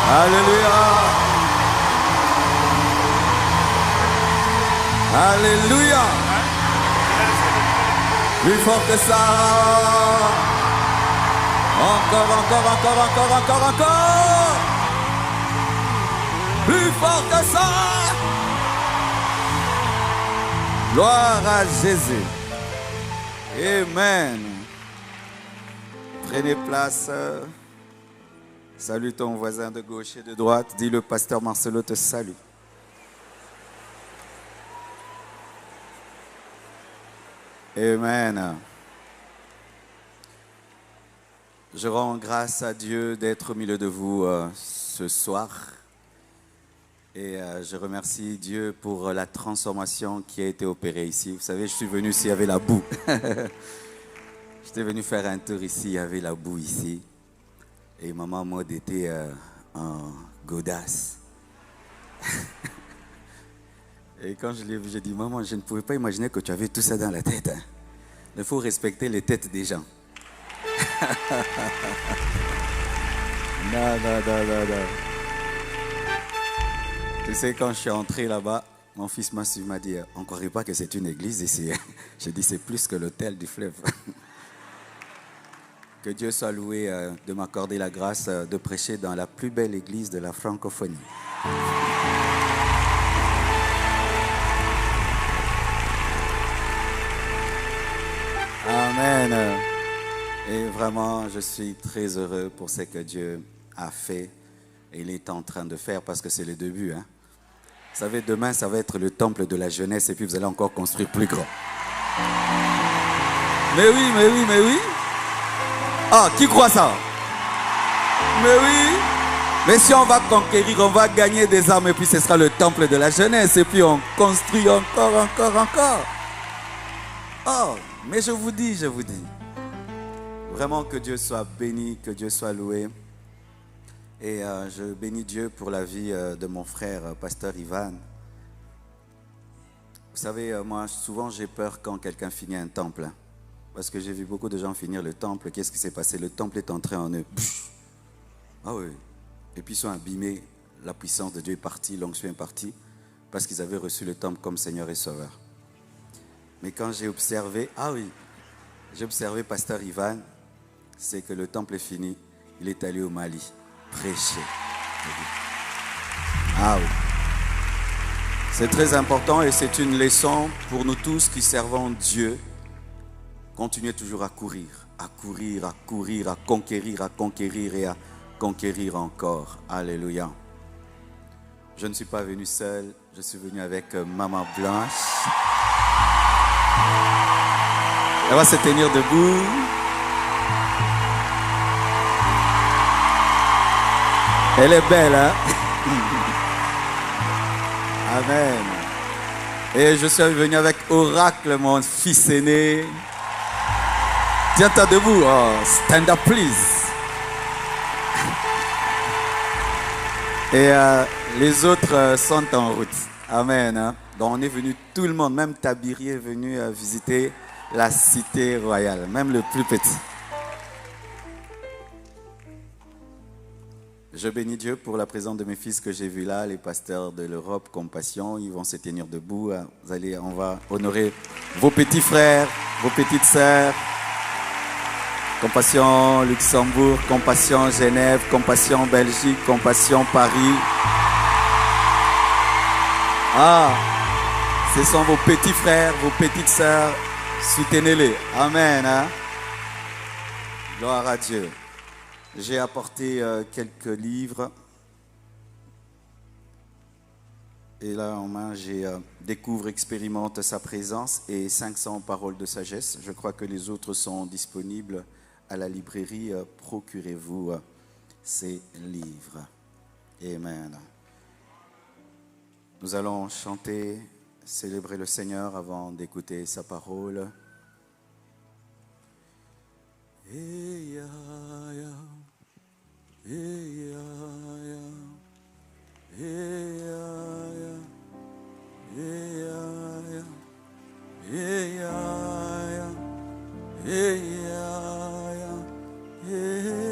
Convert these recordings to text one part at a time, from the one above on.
Alléluia. Alléluia. Plus fort que ça. Encore, encore, encore, encore, encore, encore. Plus fort que ça. Gloire à Jésus. Amen. Prenez place. Salue ton voisin de gauche et de droite. Dis, le pasteur Marcelo te salue. Amen. Je rends grâce à Dieu d'être au milieu de vous ce soir. Et je remercie Dieu pour la transformation qui a été opérée ici. Vous savez, je suis venu ici, il y avait la boue. J'étais venu faire un tour ici, il y avait la boue ici. Et maman Maud était en godasse. Et quand je l'ai vu, j'ai dit, maman, je ne pouvais pas imaginer que tu avais tout ça dans la tête. Hein. Il faut respecter les têtes des gens. Non, non, non, non, non. Tu sais, quand je suis entré là-bas, mon fils m'a dit, on ne croirait pas que c'est une église ici. J'ai dit, c'est plus que l'hôtel du fleuve. Que Dieu soit loué de m'accorder la grâce de prêcher dans la plus belle église de la francophonie. Amen. Et vraiment, je suis très heureux pour ce que Dieu a fait et il est en train de faire parce que c'est le début. Hein. Vous savez, demain, ça va être le temple de la jeunesse et puis vous allez encore construire plus grand. Mais oui, mais oui, mais oui. Ah, qui croit ça? Mais oui. Mais si on va conquérir, on va gagner des armes et puis ce sera le temple de la jeunesse et puis on construit encore, encore, encore. Oh, mais je vous dis, vraiment que Dieu soit béni, que Dieu soit loué. Et je bénis Dieu pour la vie de mon frère, pasteur Ivan. Vous savez, moi, souvent j'ai peur quand quelqu'un finit un temple. Hein, parce que j'ai vu beaucoup de gens finir le temple. Qu'est-ce qui s'est passé? Le temple est entré en eux. Ah oui. Et puis ils sont abîmés. La puissance de Dieu est partie, l'onction est partie. Parce qu'ils avaient reçu le temple comme Seigneur et Sauveur. Mais quand j'ai observé, j'ai observé pasteur Ivan, c'est que le temple est fini. Il est allé au Mali prêcher. Ah oui. C'est très important et c'est une leçon pour nous tous qui servons Dieu. Continuez toujours à courir, à courir, à courir, à conquérir et à conquérir encore. Alléluia. Je ne suis pas venu seul, je suis venu avec Maman Blanche. Elle va se tenir debout. Elle est belle, hein? Amen. Et je suis venu avec Oracle, mon fils aîné. Tiens-toi debout. Oh, stand up, please. Et les autres sont en route. Amen. Hein? Donc on est venu, tout le monde, même Tabiri est venu visiter la cité royale, même le plus petit. Je bénis Dieu pour la présence de mes fils que j'ai vus là, les pasteurs de l'Europe, Compassion. Ils vont se tenir debout. On va honorer vos petits frères, vos petites sœurs. Compassion Luxembourg, Compassion Genève, Compassion Belgique, Compassion Paris. Ah, ce sont vos petits frères, vos petites sœurs. Soutenez-les. Amen. Hein? Gloire à Dieu. J'ai apporté quelques livres. Et là, en main, j'ai Découvre, expérimente sa présence et 500 paroles de sagesse. Je crois que les autres sont disponibles à la librairie. Procurez-vous ces livres. Amen. Nous allons chanter, célébrer le Seigneur avant d'écouter sa parole. Hey, ya, ya. Hey, ya, ya. Hey, ya, ya. Hey, ya, ya. Hey, ya, ya. Hey, ya, ya. Hey.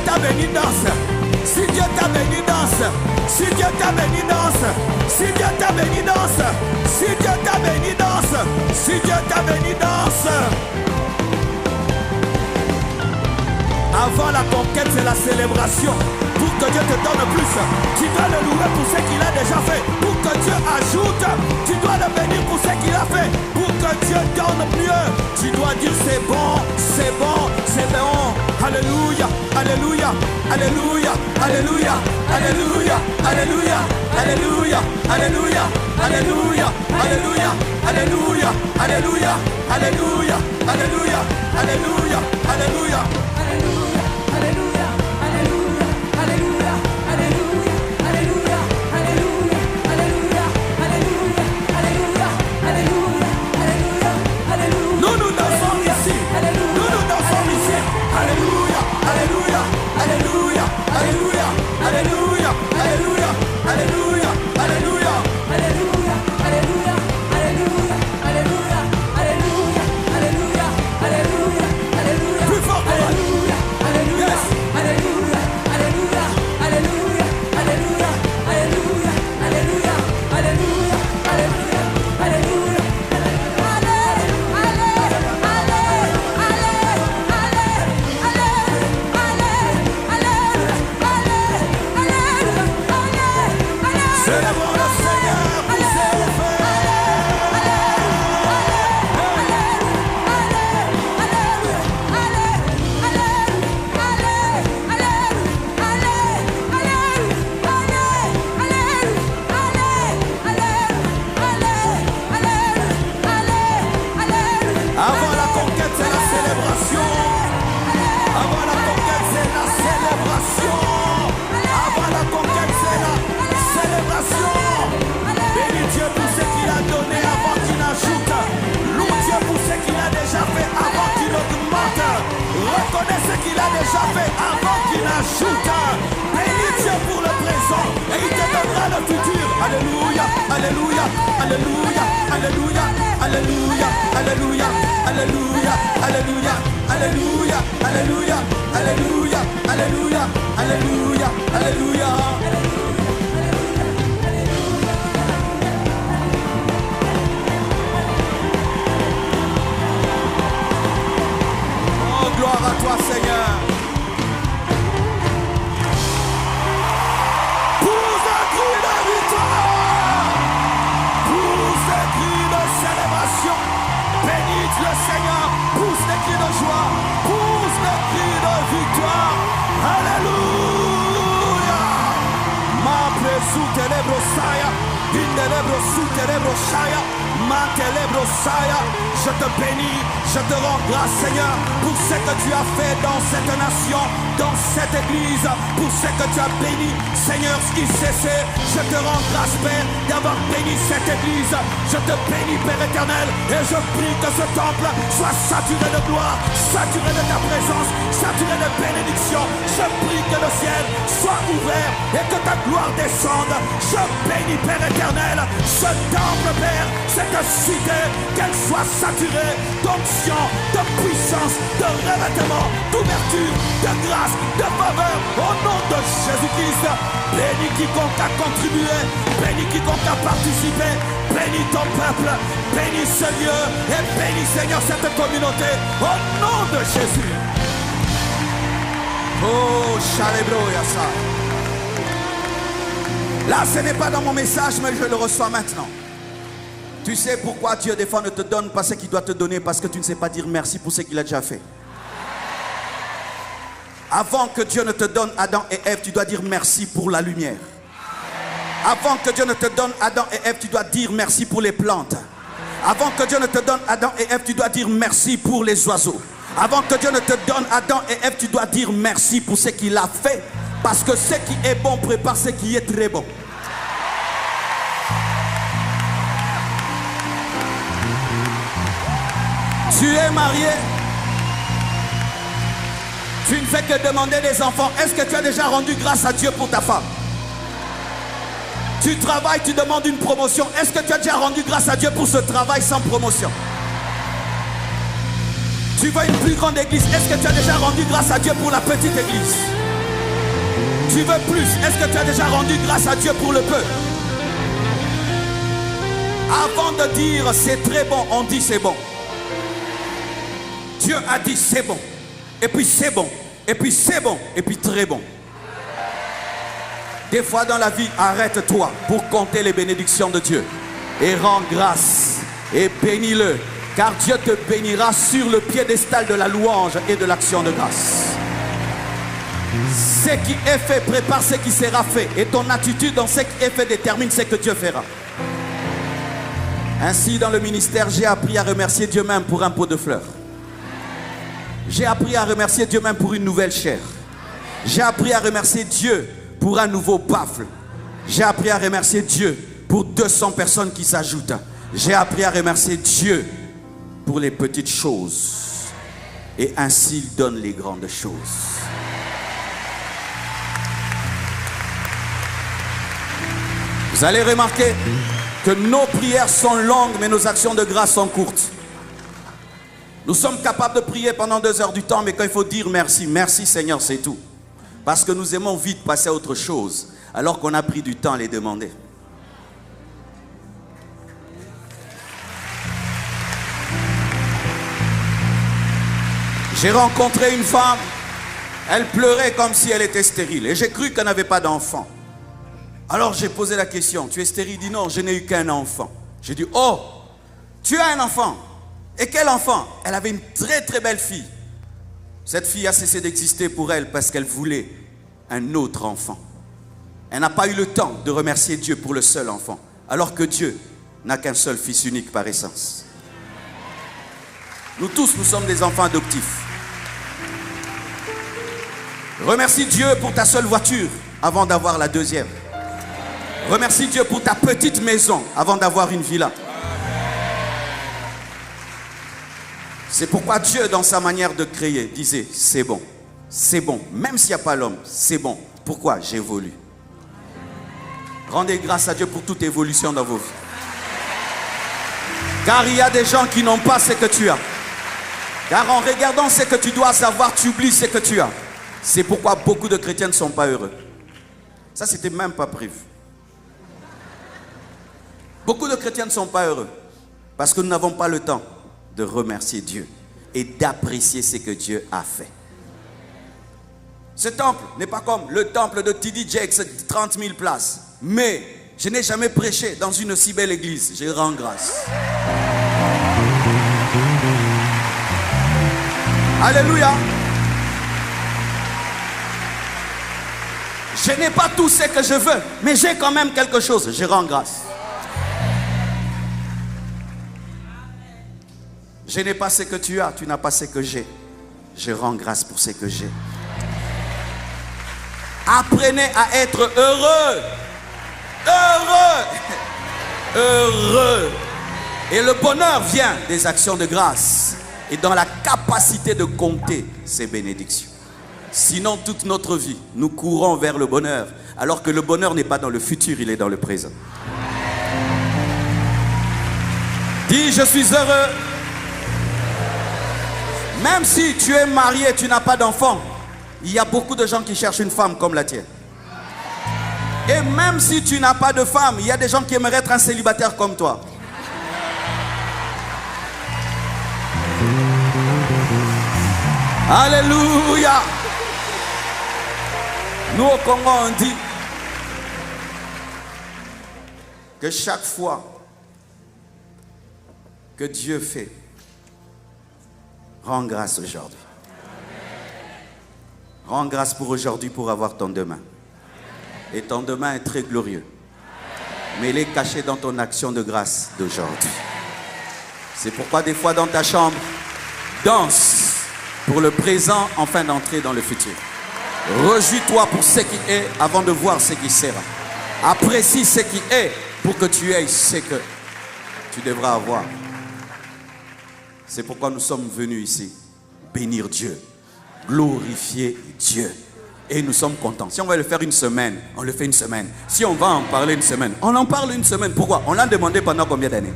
t'a béni, danse. Si Dieu t'a béni, danse. Si Dieu t'a béni, danse. Si Dieu t'a béni, danse. Si Dieu t'a béni, danse. Si Dieu t'a béni, danse. Avant la conquête, c'est la célébration. Pour que Dieu te donne plus, tu dois le louer pour ce qu'il a déjà fait. Pour que Dieu ajoute, tu dois le bénir pour ce qu'il a fait. Pour que Dieu donne mieux, tu dois dire c'est bon, c'est bon, c'est bon. Alléluia, alléluia, alléluia, alléluia, alléluia, alléluia, alléluia, alléluia, alléluia, alléluia, alléluia, alléluia, alléluia, alléluia, alléluia, alléluia. Je te bénis, je te rends grâce Seigneur pour ce que tu as fait dans cette nation, dans cette église, pour ce que tu as béni Seigneur ICC. Je te rends grâce Père d'avoir béni cette église. Je te bénis Père éternel et je prie que ce temple soit saturé de gloire, saturé de ta présence, saturé de bénédiction. Je prie que le ciel soit ouvert et que ta gloire descende. Je bénis Père éternel ce temple Père, cette cité, qu'elle soit saturée d'onction, de puissance, de revêtement, d'ouverture, de grâce, de faveur au nom de Jésus-Christ. Bénis quiconque a contribué, bénis quiconque a participé, bénis ton peuple, bénis ce lieu et bénis Seigneur cette communauté au nom de Jésus. Oh, Chalebroya ça. Là, ce n'est pas dans mon message, mais je le reçois maintenant. Tu sais pourquoi Dieu des fois ne te donne pas ce qu'il doit te donner? Parce que tu ne sais pas dire merci pour ce qu'il a déjà fait. Avant que Dieu ne te donne Adam et Ève, tu dois dire merci pour la lumière. Avant que Dieu ne te donne Adam et Ève, tu dois dire merci pour les plantes. Avant que Dieu ne te donne Adam et Ève, tu dois dire merci pour les oiseaux. Avant que Dieu ne te donne Adam et Ève, tu dois dire merci pour ce qu'il a fait. Parce que ce qui est bon prépare ce qui est très bon. Tu es marié. Tu ne fais que demander des enfants. Est-ce que tu as déjà rendu grâce à Dieu pour ta femme? Tu travailles, tu demandes une promotion. Est-ce que tu as déjà rendu grâce à Dieu pour ce travail sans promotion? Tu veux une plus grande église. Est-ce que tu as déjà rendu grâce à Dieu pour la petite église? Tu veux plus? Est-ce que tu as déjà rendu grâce à Dieu pour le peu? Avant de dire c'est très bon, on dit c'est bon. Dieu a dit c'est bon. Et puis c'est bon. Et puis c'est bon. Et puis très bon. Des fois dans la vie, arrête-toi pour compter les bénédictions de Dieu. Et rends grâce. Et bénis-le. Car Dieu te bénira sur le piédestal de la louange et de l'action de grâce. Ce qui est fait prépare ce qui sera fait. Et ton attitude dans ce qui est fait détermine ce que Dieu fera. Ainsi, dans le ministère, j'ai appris à remercier Dieu même pour un pot de fleurs. J'ai appris à remercier Dieu même pour une nouvelle chair. J'ai appris à remercier Dieu pour un nouveau baffle. J'ai appris à remercier Dieu pour 200 personnes qui s'ajoutent. J'ai appris à remercier Dieu pour les petites choses. Et ainsi, il donne les grandes choses. Vous allez remarquer que nos prières sont longues, mais nos actions de grâce sont courtes. Nous sommes capables de prier pendant 2 heures du temps, mais quand il faut dire merci, merci Seigneur, c'est tout. Parce que nous aimons vite passer à autre chose, alors qu'on a pris du temps à les demander. J'ai rencontré une femme, elle pleurait comme si elle était stérile, et j'ai cru qu'elle n'avait pas d'enfant. Alors j'ai posé la question, tu es stérile? Il dit non, je n'ai eu qu'un enfant. J'ai dit, oh, tu as un enfant? Et quel enfant? Elle avait une très très belle fille. Cette fille a cessé d'exister pour elle parce qu'elle voulait un autre enfant. Elle n'a pas eu le temps de remercier Dieu pour le seul enfant, alors que Dieu n'a qu'un seul fils unique par essence. Nous tous, nous sommes des enfants adoptifs. Remercie Dieu pour ta seule voiture avant d'avoir la deuxième. Remercie Dieu pour ta petite maison avant d'avoir une villa. C'est pourquoi Dieu, dans sa manière de créer, disait, c'est bon, même s'il n'y a pas l'homme, c'est bon. Pourquoi? J'évolue. Rendez grâce à Dieu pour toute évolution dans vos vies. Car il y a des gens qui n'ont pas ce que tu as. Car en regardant ce que tu dois savoir, tu oublies ce que tu as. C'est pourquoi beaucoup de chrétiens ne sont pas heureux. Ça, c'était même pas prévu. Beaucoup de chrétiens ne sont pas heureux parce que nous n'avons pas le temps de remercier Dieu et d'apprécier ce que Dieu a fait. Ce temple n'est pas comme le temple de TD Jakes, 30 000 places. Mais je n'ai jamais prêché dans une si belle église. Je rends grâce. Alléluia. Je n'ai pas tout ce que je veux, mais j'ai quand même quelque chose. Je rends grâce. Je n'ai pas ce que tu as, tu n'as pas ce que j'ai. Je rends grâce pour ce que j'ai. Apprenez à être heureux. Heureux. Heureux. Et le bonheur vient des actions de grâce et dans la capacité de compter ces bénédictions. Sinon, toute notre vie, nous courons vers le bonheur, alors que le bonheur n'est pas dans le futur, il est dans le présent. Dis, je suis heureux. Même si tu es marié, tu n'as pas d'enfant, il y a beaucoup de gens qui cherchent une femme comme la tienne. Et même si tu n'as pas de femme, il y a des gens qui aimeraient être un célibataire comme toi. Alléluia. Nous au Congo, on dit que chaque fois que Dieu fait, rends grâce aujourd'hui. Rends grâce pour aujourd'hui pour avoir ton demain. Et ton demain est très glorieux. Mais il est caché dans ton action de grâce d'aujourd'hui. C'est pourquoi des fois dans ta chambre, danse pour le présent afin d'entrer dans le futur. Réjouis-toi pour ce qui est avant de voir ce qui sera. Apprécie ce qui est pour que tu aies ce que tu devras avoir. C'est pourquoi nous sommes venus ici bénir Dieu, glorifier Dieu. Et nous sommes contents. Si on va le faire une semaine, on le fait une semaine. Si on va en parler une semaine, on en parle une semaine. Pourquoi? On l'a demandé pendant combien d'années?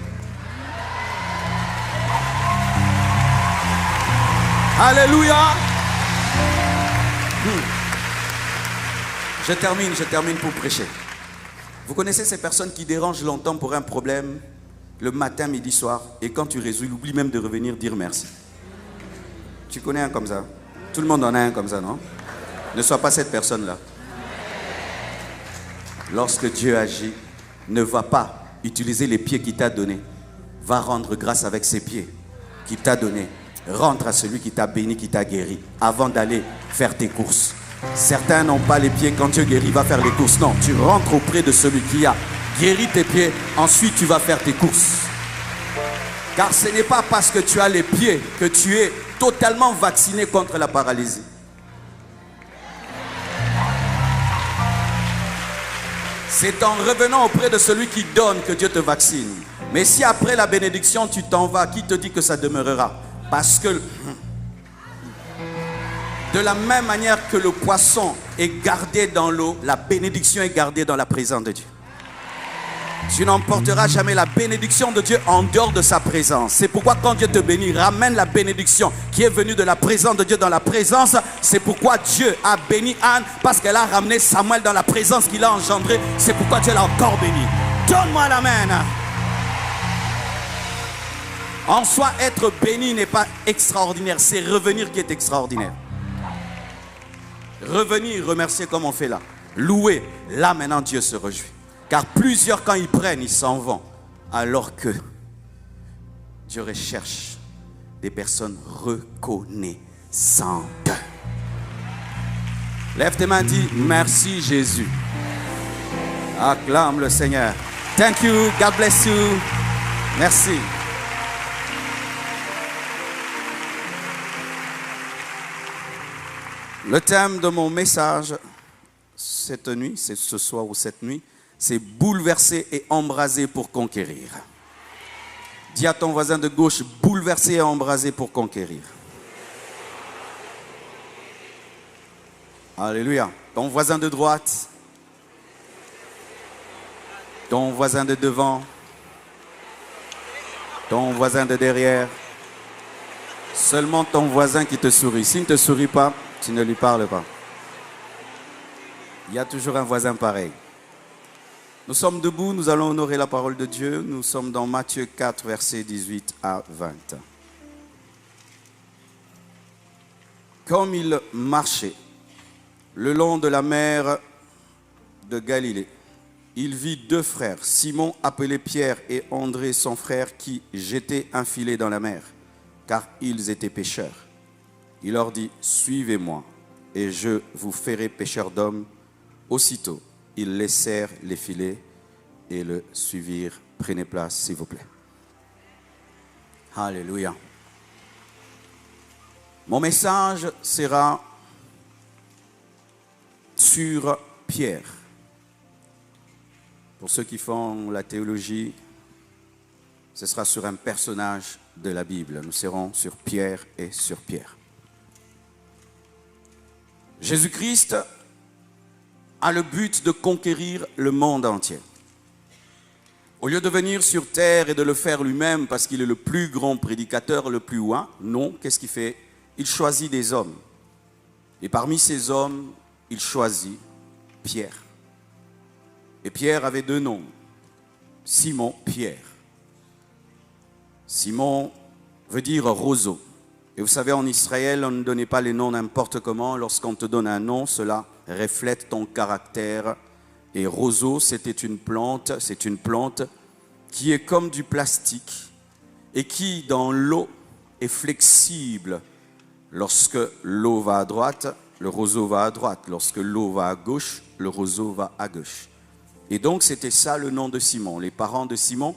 Alléluia. Je termine pour prêcher. Vous connaissez ces personnes qui dérangent longtemps pour un problème, le matin, midi, soir, et quand tu résous, il oublie même de revenir dire merci. Tu connais un comme ça? Tout le monde en a un comme ça, non? Ne sois pas cette personne-là. Lorsque Dieu agit, ne va pas utiliser les pieds qu'il t'a donnés. Va rendre grâce avec ses pieds qu'il t'a donnés. Rentre à celui qui t'a béni, qui t'a guéri, avant d'aller faire tes courses. Certains n'ont pas les pieds, quand Dieu guérit, va faire les courses. Non, tu rentres auprès de celui qui a guéri tes pieds, ensuite tu vas faire tes courses. Car ce n'est pas parce que tu as les pieds que tu es totalement vacciné contre la paralysie. C'est en revenant auprès de celui qui donne que Dieu te vaccine. Mais si après la bénédiction tu t'en vas, qui te dit que ça demeurera? Parce que de la même manière que le poisson est gardé dans l'eau, la bénédiction est gardée dans la présence de Dieu. Tu n'emporteras jamais la bénédiction de Dieu en dehors de sa présence. C'est pourquoi quand Dieu te bénit, ramène la bénédiction qui est venue de la présence de Dieu dans la présence. C'est pourquoi Dieu a béni Anne, parce qu'elle a ramené Samuel dans la présence qu'il a engendrée. C'est pourquoi Dieu l'a encore béni. Donne-moi l'amen. En soi, être béni n'est pas extraordinaire, c'est revenir qui est extraordinaire. Revenir, remercier comme on fait là. Louer, là maintenant Dieu se réjouit. Car plusieurs, quand ils prennent, ils s'en vont. Alors que Dieu recherche des personnes reconnaissantes. Lève tes mains, dis merci Jésus. Acclame le Seigneur. Thank you, God bless you. Merci. Le thème de mon message cette nuit, c'est ce soir ou cette nuit, c'est bouleverser et embraser pour conquérir. Dis à ton voisin de gauche, bouleverser et embraser pour conquérir. Alléluia. Ton voisin de droite, ton voisin de devant, ton voisin de derrière, seulement ton voisin qui te sourit. S'il ne te sourit pas, tu ne lui parles pas. Il y a toujours un voisin pareil. Nous sommes debout, nous allons honorer la parole de Dieu. Nous sommes dans Matthieu 4, versets 18 à 20. Comme il marchait le long de la mer de Galilée, il vit deux frères, Simon appelé Pierre et André son frère, qui jetaient un filet dans la mer, car ils étaient pêcheurs. Il leur dit, suivez-moi, et je vous ferai pêcheurs d'hommes. Aussitôt, ils laissèrent les filets et le suivirent. Prenez place, s'il vous plaît. Alléluia. Mon message sera sur Pierre. Pour ceux qui font la théologie, ce sera sur un personnage de la Bible. Nous serons sur Pierre et sur Pierre. Jésus-Christ a le but de conquérir le monde entier. Au lieu de venir sur terre et de le faire lui-même parce qu'il est le plus grand prédicateur, le plus loin, non, qu'est-ce qu'il fait? Il choisit des hommes. Et parmi ces hommes, il choisit Pierre. Et Pierre avait deux noms, Simon, Pierre. Simon veut dire roseau. Et vous savez, en Israël, on ne donnait pas les noms n'importe comment. Lorsqu'on te donne un nom, cela reflète ton caractère. Et roseau, c'est une plante qui est comme du plastique et qui, dans l'eau, est flexible. Lorsque l'eau va à droite, le roseau va à droite. Lorsque l'eau va à gauche, le roseau va à gauche. Et donc, c'était ça le nom de Simon. Les parents de Simon,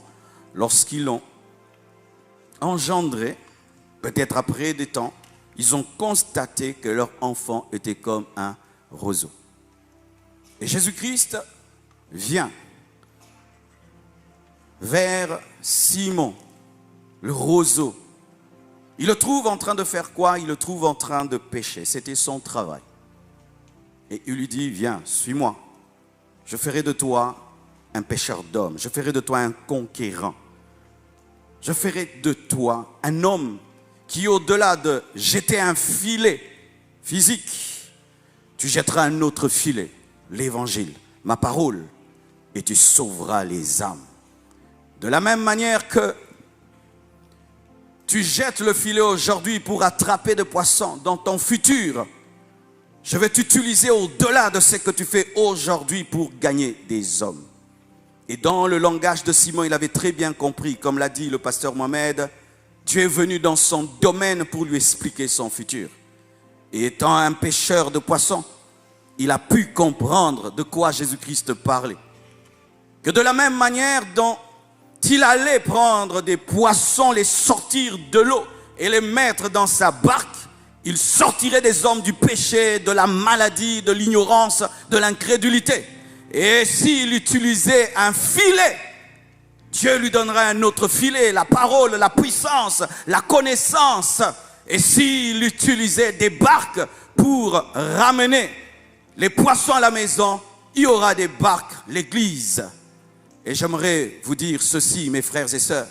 lorsqu'ils l'ont engendré, peut-être après des temps, ils ont constaté que leur enfant était comme un roseau. Et Jésus-Christ vient vers Simon, le roseau. Il le trouve en train de faire quoi? Il le trouve en train de pêcher. C'était son travail. Et il lui dit, viens, suis-moi. Je ferai de toi un pêcheur d'hommes. Je ferai de toi un conquérant. Je ferai de toi un homme qui, au-delà de jeter un filet physique, tu jetteras un autre filet l'évangile, ma parole, et tu sauveras les âmes. De la même manière que tu jettes le filet aujourd'hui pour attraper des poissons, dans ton futur, je vais t'utiliser au-delà de ce que tu fais aujourd'hui pour gagner des hommes. Et dans le langage de Simon, il avait très bien compris, comme l'a dit le pasteur Mohamed, Dieu est venu dans son domaine pour lui expliquer son futur. Et étant un pêcheur de poissons, il a pu comprendre de quoi Jésus-Christ parlait. Que de la même manière dont il allait prendre des poissons, les sortir de l'eau et les mettre dans sa barque, il sortirait des hommes du péché, de la maladie, de l'ignorance, de l'incrédulité. Et s'il utilisait un filet, Dieu lui donnerait un autre filet, la parole, la puissance, la connaissance. Et s'il utilisait des barques pour ramener les poissons à la maison, il y aura des barques, l'église. Et j'aimerais vous dire ceci, mes frères et sœurs,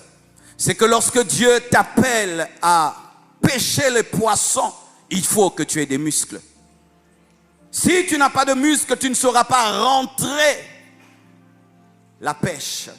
c'est que lorsque Dieu t'appelle à pêcher les poissons, il faut que tu aies des muscles. Si tu n'as pas de muscles, tu ne sauras pas rentrer la pêche.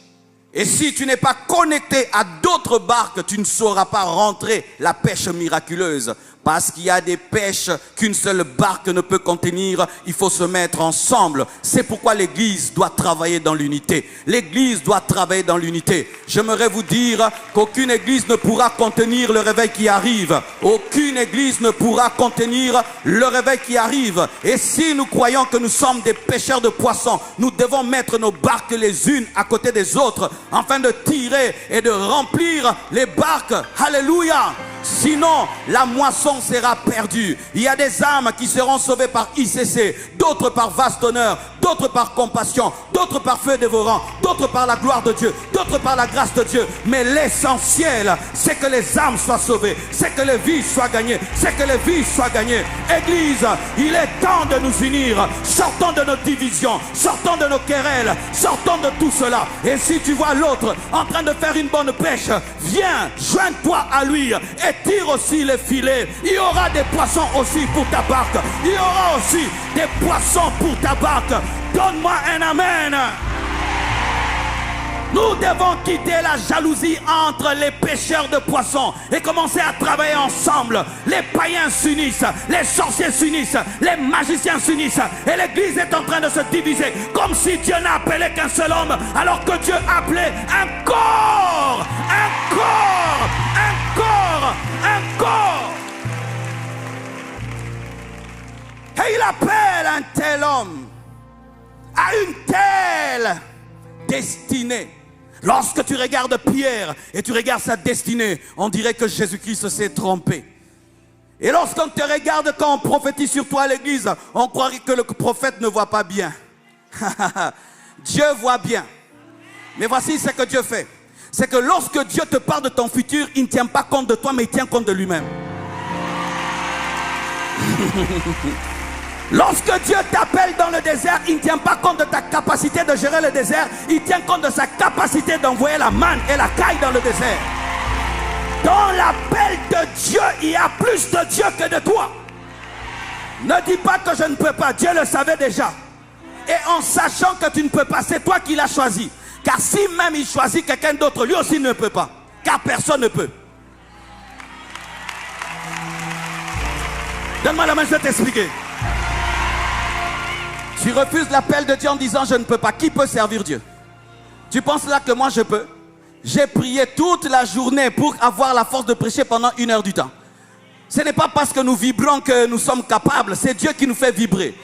Et si tu n'es pas connecté à d'autres barques, tu ne sauras pas rentrer la pêche miraculeuse. Parce qu'il y a des pêches qu'une seule barque ne peut contenir, il faut se mettre ensemble. C'est pourquoi l'église doit travailler dans l'unité. L'église doit travailler dans l'unité. J'aimerais vous dire qu'aucune église ne pourra contenir le réveil qui arrive. Aucune église ne pourra contenir le réveil qui arrive. Et si nous croyons que nous sommes des pêcheurs de poissons, nous devons mettre nos barques les unes à côté des autres, afin de tirer et de remplir les barques. Alléluia! Sinon, la moisson sera perdue. Il y a des âmes qui seront sauvées par ICC, d'autres par vaste honneur, d'autres par compassion, d'autres par feu dévorant, d'autres par la gloire de Dieu, d'autres par la grâce de Dieu. Mais l'essentiel, c'est que les âmes soient sauvées, c'est que les vies soient gagnées, c'est que les vies soient gagnées. Église, il est temps de nous unir. Sortons de nos divisions, sortons de nos querelles, sortons de tout cela. Et si tu vois l'autre en train de faire une bonne pêche, viens, joins-toi à lui et tire aussi les filets. Il y aura des poissons aussi pour ta barque. Il y aura aussi des poissons pour ta barque. Donne-moi un amen. Nous devons quitter la jalousie entre les pêcheurs de poissons et commencer à travailler ensemble. Les païens s'unissent, les sorciers s'unissent, les magiciens s'unissent. Et l'église est en train de se diviser comme si Dieu n'a appelé qu'un seul homme, alors que Dieu appelait un corps, un corps, un corps, un corps. Et il appelle un tel homme à une telle destinée. Lorsque tu regardes Pierre et tu regardes sa destinée, on dirait que Jésus-Christ s'est trompé. Et lorsqu'on te regarde, quand on prophétise sur toi à l'église, on croirait que le prophète ne voit pas bien. Dieu voit bien. Mais voici ce que Dieu fait. C'est que lorsque Dieu te parle de ton futur, il ne tient pas compte de toi, mais il tient compte de lui-même. Lorsque Dieu t'appelle dans le désert, il ne tient pas compte de ta capacité de gérer le désert. Il tient compte de sa capacité d'envoyer la manne et la caille dans le désert. Dans l'appel de Dieu, il y a plus de Dieu que de toi. Ne dis pas que je ne peux pas. Dieu le savait déjà. Et en sachant que tu ne peux pas, c'est toi qui l'as choisi. Car si même il choisit quelqu'un d'autre, lui aussi ne peut pas. Car personne ne peut. Donne-moi la main, je vais t'expliquer. Tu refuses l'appel de Dieu en disant je ne peux pas. Qui peut servir Dieu? Tu penses là que moi je peux? J'ai prié toute la journée pour avoir la force de prêcher pendant 1 heure du temps. Ce n'est pas parce que nous vibrons que nous sommes capables. C'est Dieu qui nous fait vibrer.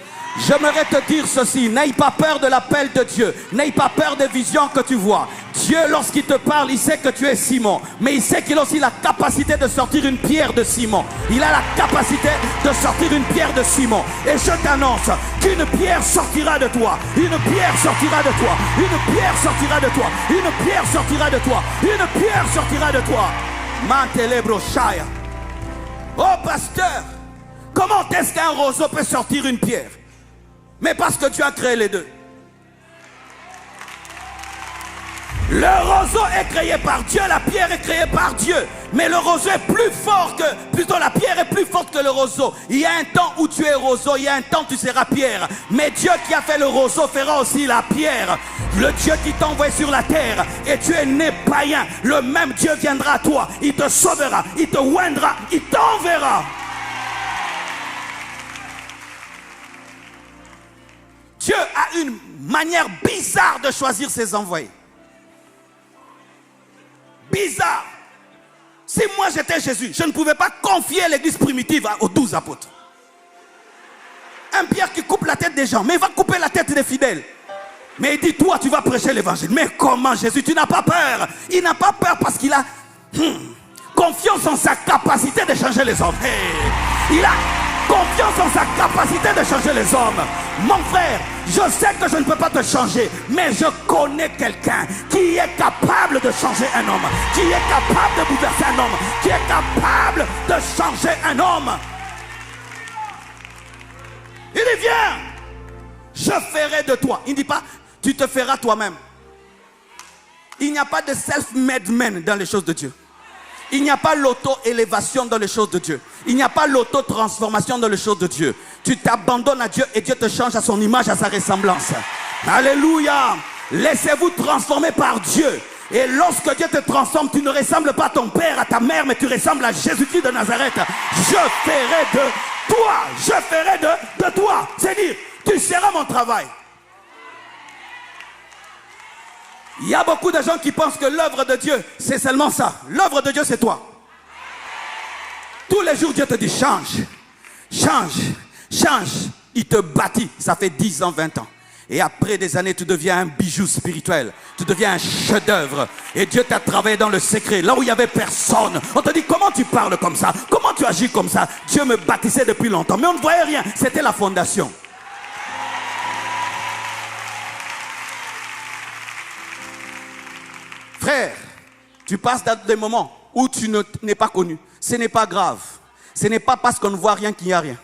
J'aimerais te dire ceci, n'aie pas peur de l'appel de Dieu, n'aie pas peur des visions que tu vois. Dieu, lorsqu'il te parle, il sait que tu es Simon, mais il sait qu'il a aussi la capacité de sortir une pierre de Simon. Il a la capacité de sortir une pierre de Simon. Et je t'annonce qu'une pierre sortira de toi, une pierre sortira de toi, une pierre sortira de toi, une pierre sortira de toi, une pierre sortira de toi. Mantelebro Shaya. Oh pasteur, comment est-ce qu'un roseau peut sortir une pierre? Mais parce que tu as créé les deux. Le roseau est créé par Dieu, la pierre est créée par Dieu. Mais le roseau est plus fort que... Plutôt la pierre est plus forte que le roseau. Il y a un temps où tu es roseau, il y a un temps où tu seras pierre. Mais Dieu qui a fait le roseau fera aussi la pierre. Le Dieu qui t'a envoyé sur la terre et tu es né païen, le même Dieu viendra à toi. Il te sauvera, il te oindra, il t'enverra. Dieu a une manière bizarre de choisir ses envoyés. Bizarre. Si moi j'étais Jésus, je ne pouvais pas confier l'église primitive aux 12 apôtres. Un Pierre qui coupe la tête des gens, mais il va couper la tête des fidèles. Mais il dit, toi tu vas prêcher l'évangile. Mais comment Jésus, tu n'as pas peur? Il n'a pas peur parce qu'il a confiance en sa capacité de changer les hommes. Hey. Il a confiance en sa capacité de changer les hommes. Mon frère, je sais que je ne peux pas te changer, mais je connais quelqu'un qui est capable de changer un homme, qui est capable de bouleverser un homme, qui est capable de changer un homme. Il dit, viens, je ferai de toi. Il ne dit pas, tu te feras toi-même. Il n'y a pas de self-made man dans les choses de Dieu. Il n'y a pas l'auto-élévation dans les choses de Dieu. Il n'y a pas l'auto-transformation dans les choses de Dieu. Tu t'abandonnes à Dieu et Dieu te change à son image, à sa ressemblance. Alléluia. Laissez-vous transformer par Dieu. Et lorsque Dieu te transforme, tu ne ressembles pas à ton père, à ta mère, mais tu ressembles à Jésus-Christ de Nazareth. Je ferai de toi. Je ferai de toi. C'est-à-dire, tu seras mon travail. Il y a beaucoup de gens qui pensent que l'œuvre de Dieu, c'est seulement ça. L'œuvre de Dieu, c'est toi. Tous les jours, Dieu te dit, change, change, change. Il te bâtit. Ça fait 10 ans, 20 ans. Et après des années, tu deviens un bijou spirituel. Tu deviens un chef-d'œuvre. Et Dieu t'a travaillé dans le secret, là où il n'y avait personne. On te dit, comment tu parles comme ça? Comment tu agis comme ça? Dieu me bâtissait depuis longtemps. Mais on ne voyait rien. C'était la fondation. Frère, tu passes dans des moments où tu n'es pas connu. Ce n'est pas grave. Ce n'est pas parce qu'on ne voit rien qu'il n'y a rien.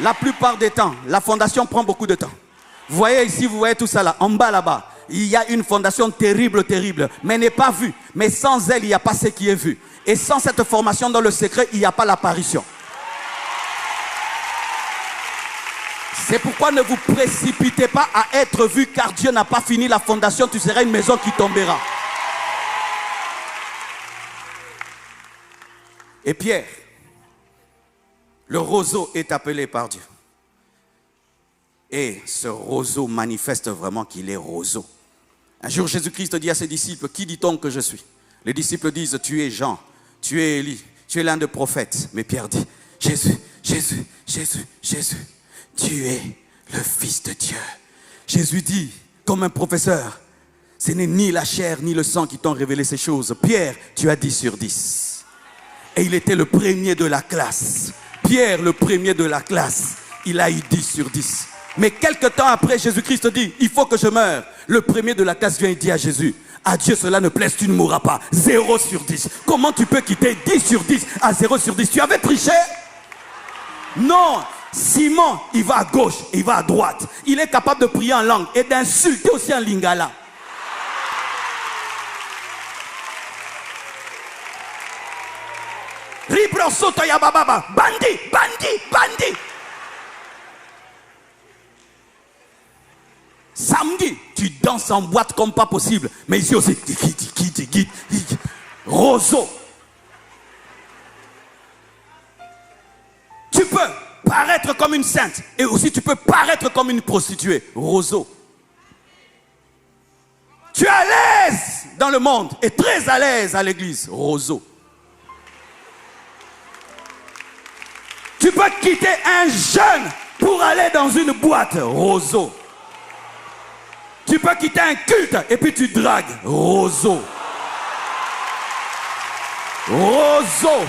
La plupart des temps, la fondation prend beaucoup de temps. Vous voyez ici, vous voyez tout ça là, en bas là-bas. Il y a une fondation terrible, terrible, mais n'est pas vue. Mais sans elle, il n'y a pas ce qui est vu. Et sans cette formation dans le secret, il n'y a pas l'apparition. C'est pourquoi ne vous précipitez pas à être vu, car Dieu n'a pas fini la fondation. Tu seras une maison qui tombera. Et Pierre, le roseau est appelé par Dieu. Et ce roseau manifeste vraiment qu'il est roseau. Un jour, Jésus-Christ dit à ses disciples, qui dit-on que je suis? Les disciples disent, tu es Jean, tu es Élie, tu es l'un des prophètes. Mais Pierre dit, Jésus, Jésus, Jésus, Jésus, tu es le Fils de Dieu. Jésus dit, comme un professeur, ce n'est ni la chair ni le sang qui t'ont révélé ces choses. Pierre, tu as 10 sur 10. Et il était le premier de la classe. Pierre, le premier de la classe, il a eu 10 sur 10. Mais quelque temps après, Jésus-Christ dit, il faut que je meure. Le premier de la classe vient et dit à Jésus, à Dieu cela ne plaise, tu ne mourras pas. 0 sur 10. Comment tu peux quitter 10 sur 10 à 0 sur 10? Tu avais triché? Non. Simon, il va à gauche, il va à droite. Il est capable de prier en langue et d'insulter aussi en lingala. Bandit, bandit, bandit. Samedi, tu danses en boîte comme pas possible. Mais ici aussi, roseau. Tu peux paraître comme une sainte et aussi tu peux paraître comme une prostituée. Roseau. Tu es à l'aise dans le monde et très à l'aise à l'église. Roseau. Tu peux quitter un jeune pour aller dans une boîte. Roseau. Tu peux quitter un culte et puis tu dragues. Roseau. Roseau.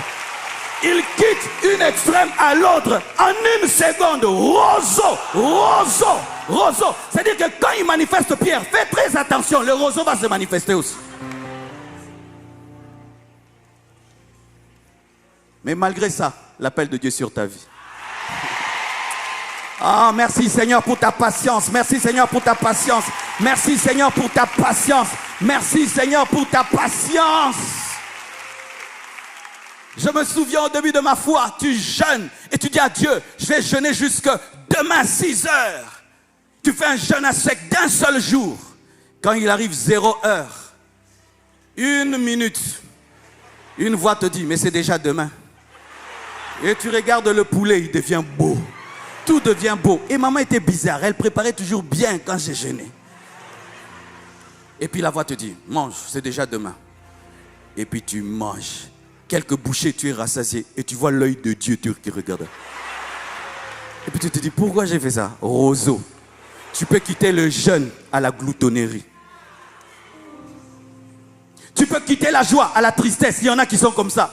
Il quitte une extrême à l'autre en une seconde. Roseau. Roseau. Roseau. C'est-à-dire que quand il manifeste Pierre, fais très attention, le roseau va se manifester aussi. Mais malgré ça, l'appel de Dieu sur ta vie. Ah, merci Seigneur pour ta patience. Merci Seigneur pour ta patience. Merci Seigneur pour ta patience. Merci Seigneur pour ta patience. Je me souviens au début de ma foi, tu jeûnes et tu dis à Dieu, je vais jeûner jusque demain 6 heures. Tu fais un jeûne à sec d'un seul jour. Quand il arrive 0 heure, 1 minute, une voix te dit, mais c'est déjà demain. Et tu regardes le poulet, il devient beau. Tout devient beau. Et maman était bizarre, elle préparait toujours bien quand j'ai jeûné. Et puis la voix te dit, mange, c'est déjà demain. Et puis tu manges. Quelques bouchées, tu es rassasié. Et tu vois l'œil de Dieu qui regarde. Et puis tu te dis, pourquoi j'ai fait ça? Roseau, tu peux quitter le jeûne à la gloutonnerie. Tu peux quitter la joie à la tristesse. Il y en a qui sont comme ça.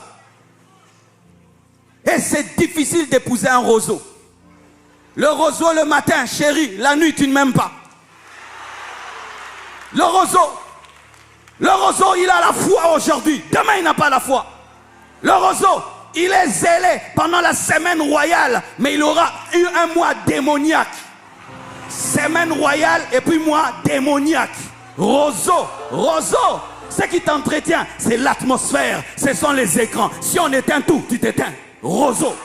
Et c'est difficile d'épouser un roseau. Le roseau le matin, chérie, la nuit tu ne m'aimes pas. Le roseau, il a la foi aujourd'hui. Demain, il n'a pas la foi. Le roseau, il est zélé pendant la semaine royale, mais il aura eu un mois démoniaque. Semaine royale et puis mois démoniaque. Roseau, ce qui t'entretient, c'est l'atmosphère, ce sont les écrans. Si on éteint tout, tu t'éteins. Roseau.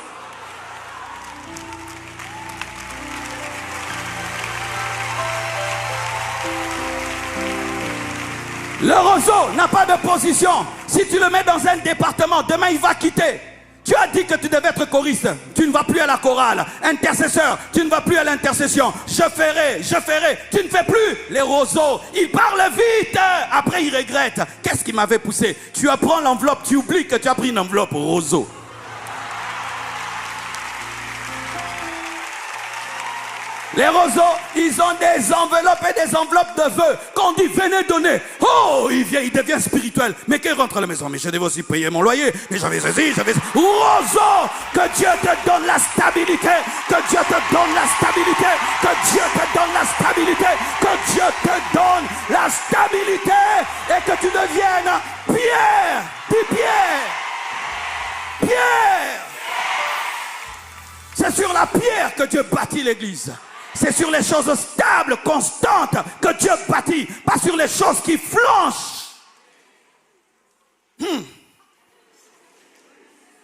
Le roseau n'a pas de position. Si tu le mets dans un département, demain il va quitter. Tu as dit que tu devais être choriste. Tu ne vas plus à la chorale. Intercesseur, tu ne vas plus à l'intercession. Je ferai. Tu ne fais plus. Les roseaux, ils parlent vite. Après, ils regrettent. Qu'est-ce qui m'avait poussé? Tu apprends l'enveloppe, tu oublies que tu as pris une enveloppe roseau. Les roseaux, ils ont des enveloppes et des enveloppes de vœux. Quand on dit venez donner, oh, il devient spirituel. Mais qu'il rentre à la maison, mais je devais aussi payer mon loyer. Mais j'avais ceci. Roseau, que Dieu te donne la stabilité. Que Dieu te donne la stabilité. Que Dieu te donne la stabilité. Que Dieu te donne la stabilité. Et que tu deviennes Pierre. Dis Pierre. C'est sur la pierre que Dieu bâtit l'église. C'est sur les choses stables, constantes que Dieu bâtit, pas sur les choses qui flanchent.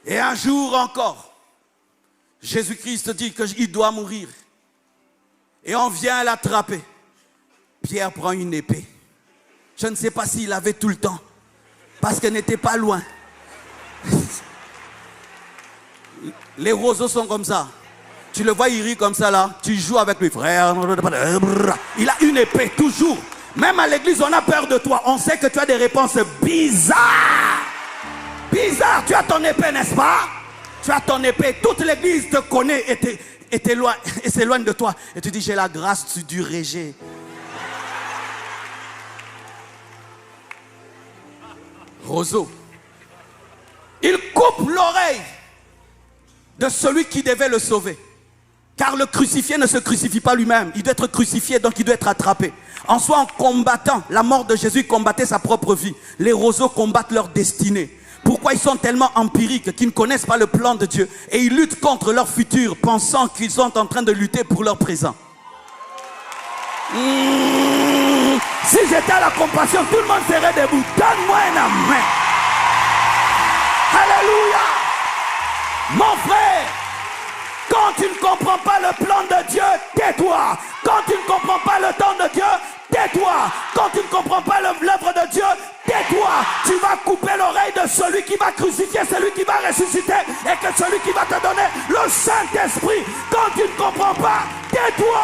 Et un jour encore, Jésus-Christ dit qu'il doit mourir. Et on vient l'attraper. Pierre prend une épée. Je ne sais pas s'il avait tout le temps, parce qu'elle n'était pas loin. Les roseaux sont comme ça. Tu le vois, il rit comme ça là. Tu joues avec lui, frère. Il a une épée, toujours. Même à l'église, on a peur de toi. On sait que tu as des réponses bizarres. Bizarre, tu as ton épée, n'est-ce pas? Tu as ton épée. Toute l'église te connaît et s'éloigne de toi. Et tu dis, j'ai la grâce du régé. Roseau. Il coupe l'oreille de celui qui devait le sauver. Car le crucifié ne se crucifie pas lui-même. Il doit être crucifié, donc il doit être attrapé. En soi, en combattant la mort de Jésus, il combattait sa propre vie. Les roseaux combattent leur destinée. Pourquoi ils sont tellement empiriques qu'ils ne connaissent pas le plan de Dieu? Et ils luttent contre leur futur, pensant qu'ils sont en train de lutter pour leur présent. Si j'étais à la compassion, tout le monde serait debout. Donne-moi un amen. Alléluia. Mon frère, quand tu ne comprends pas le plan de Dieu, tais-toi. Quand tu ne comprends pas le temps de Dieu, tais-toi. Quand tu ne comprends pas l'œuvre de Dieu, tais-toi. Tu vas couper l'oreille de celui qui va crucifier, celui qui va ressusciter et que celui qui va te donner le Saint-Esprit. Quand tu ne comprends pas, tais-toi.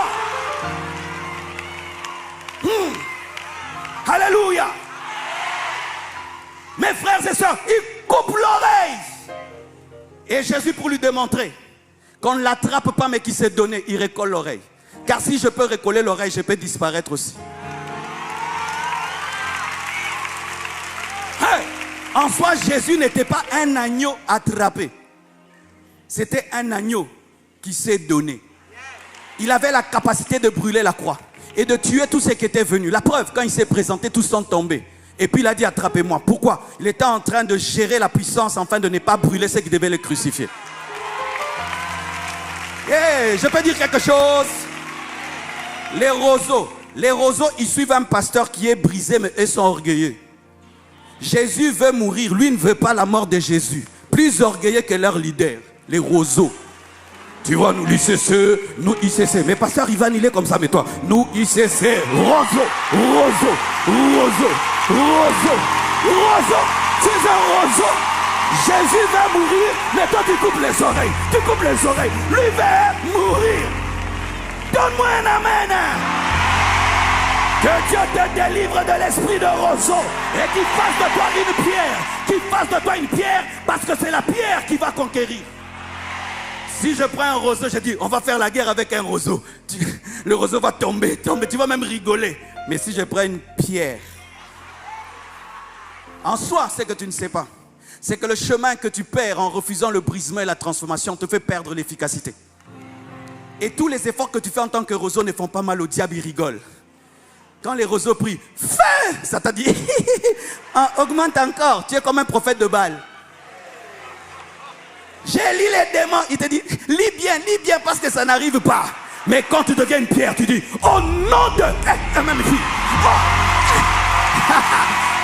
Alléluia. Mes frères et sœurs, il coupe l'oreille. Et Jésus, pour lui démontrer qu'on ne l'attrape pas mais qu'il s'est donné, il recolle l'oreille. Car si je peux recoller l'oreille, je peux disparaître aussi. Hey! En soi, Jésus n'était pas un agneau attrapé. C'était un agneau qui s'est donné. Il avait la capacité de brûler la croix et de tuer tous ceux qui étaient venus. La preuve, quand il s'est présenté, tous sont tombés. Et puis il a dit, attrapez-moi. Pourquoi? Il était en train de gérer la puissance afin de ne pas brûler ceux qui devaient le crucifier. Hey, je peux dire quelque chose? Les roseaux, ils suivent un pasteur qui est brisé, mais ils sont orgueilleux. Jésus veut mourir, lui ne veut pas la mort de Jésus. Plus orgueilleux que leur leader, les roseaux. Tu vois, nous l'ICC, nous ICC. Mais pasteur Ivan, il est comme ça, mais toi, nous ICC, roseau. Tu es un roseau. Jésus va mourir, mais toi tu coupes les oreilles. Lui va mourir. Donne-moi un amen. Que Dieu te délivre de l'esprit de roseau et qu'il fasse de toi une pierre, parce que c'est la pierre qui va conquérir. Si je prends un roseau, je dis, on va faire la guerre avec un roseau. Le roseau va tomber, tu vas même rigoler. Mais si je prends une pierre, en soi, c'est que tu ne sais pas. C'est que le chemin que tu perds en refusant le brisement et la transformation te fait perdre l'efficacité. Et tous les efforts que tu fais en tant que roseau ne font pas mal au diable, il rigole. Quand les roseaux prient, fais, ça t'a dit, augmente encore, tu es comme un prophète de Baal. J'ai lu les démons, il te dit, lis bien parce que ça n'arrive pas. Mais quand tu deviens une pierre, tu dis, au nom de... même fille.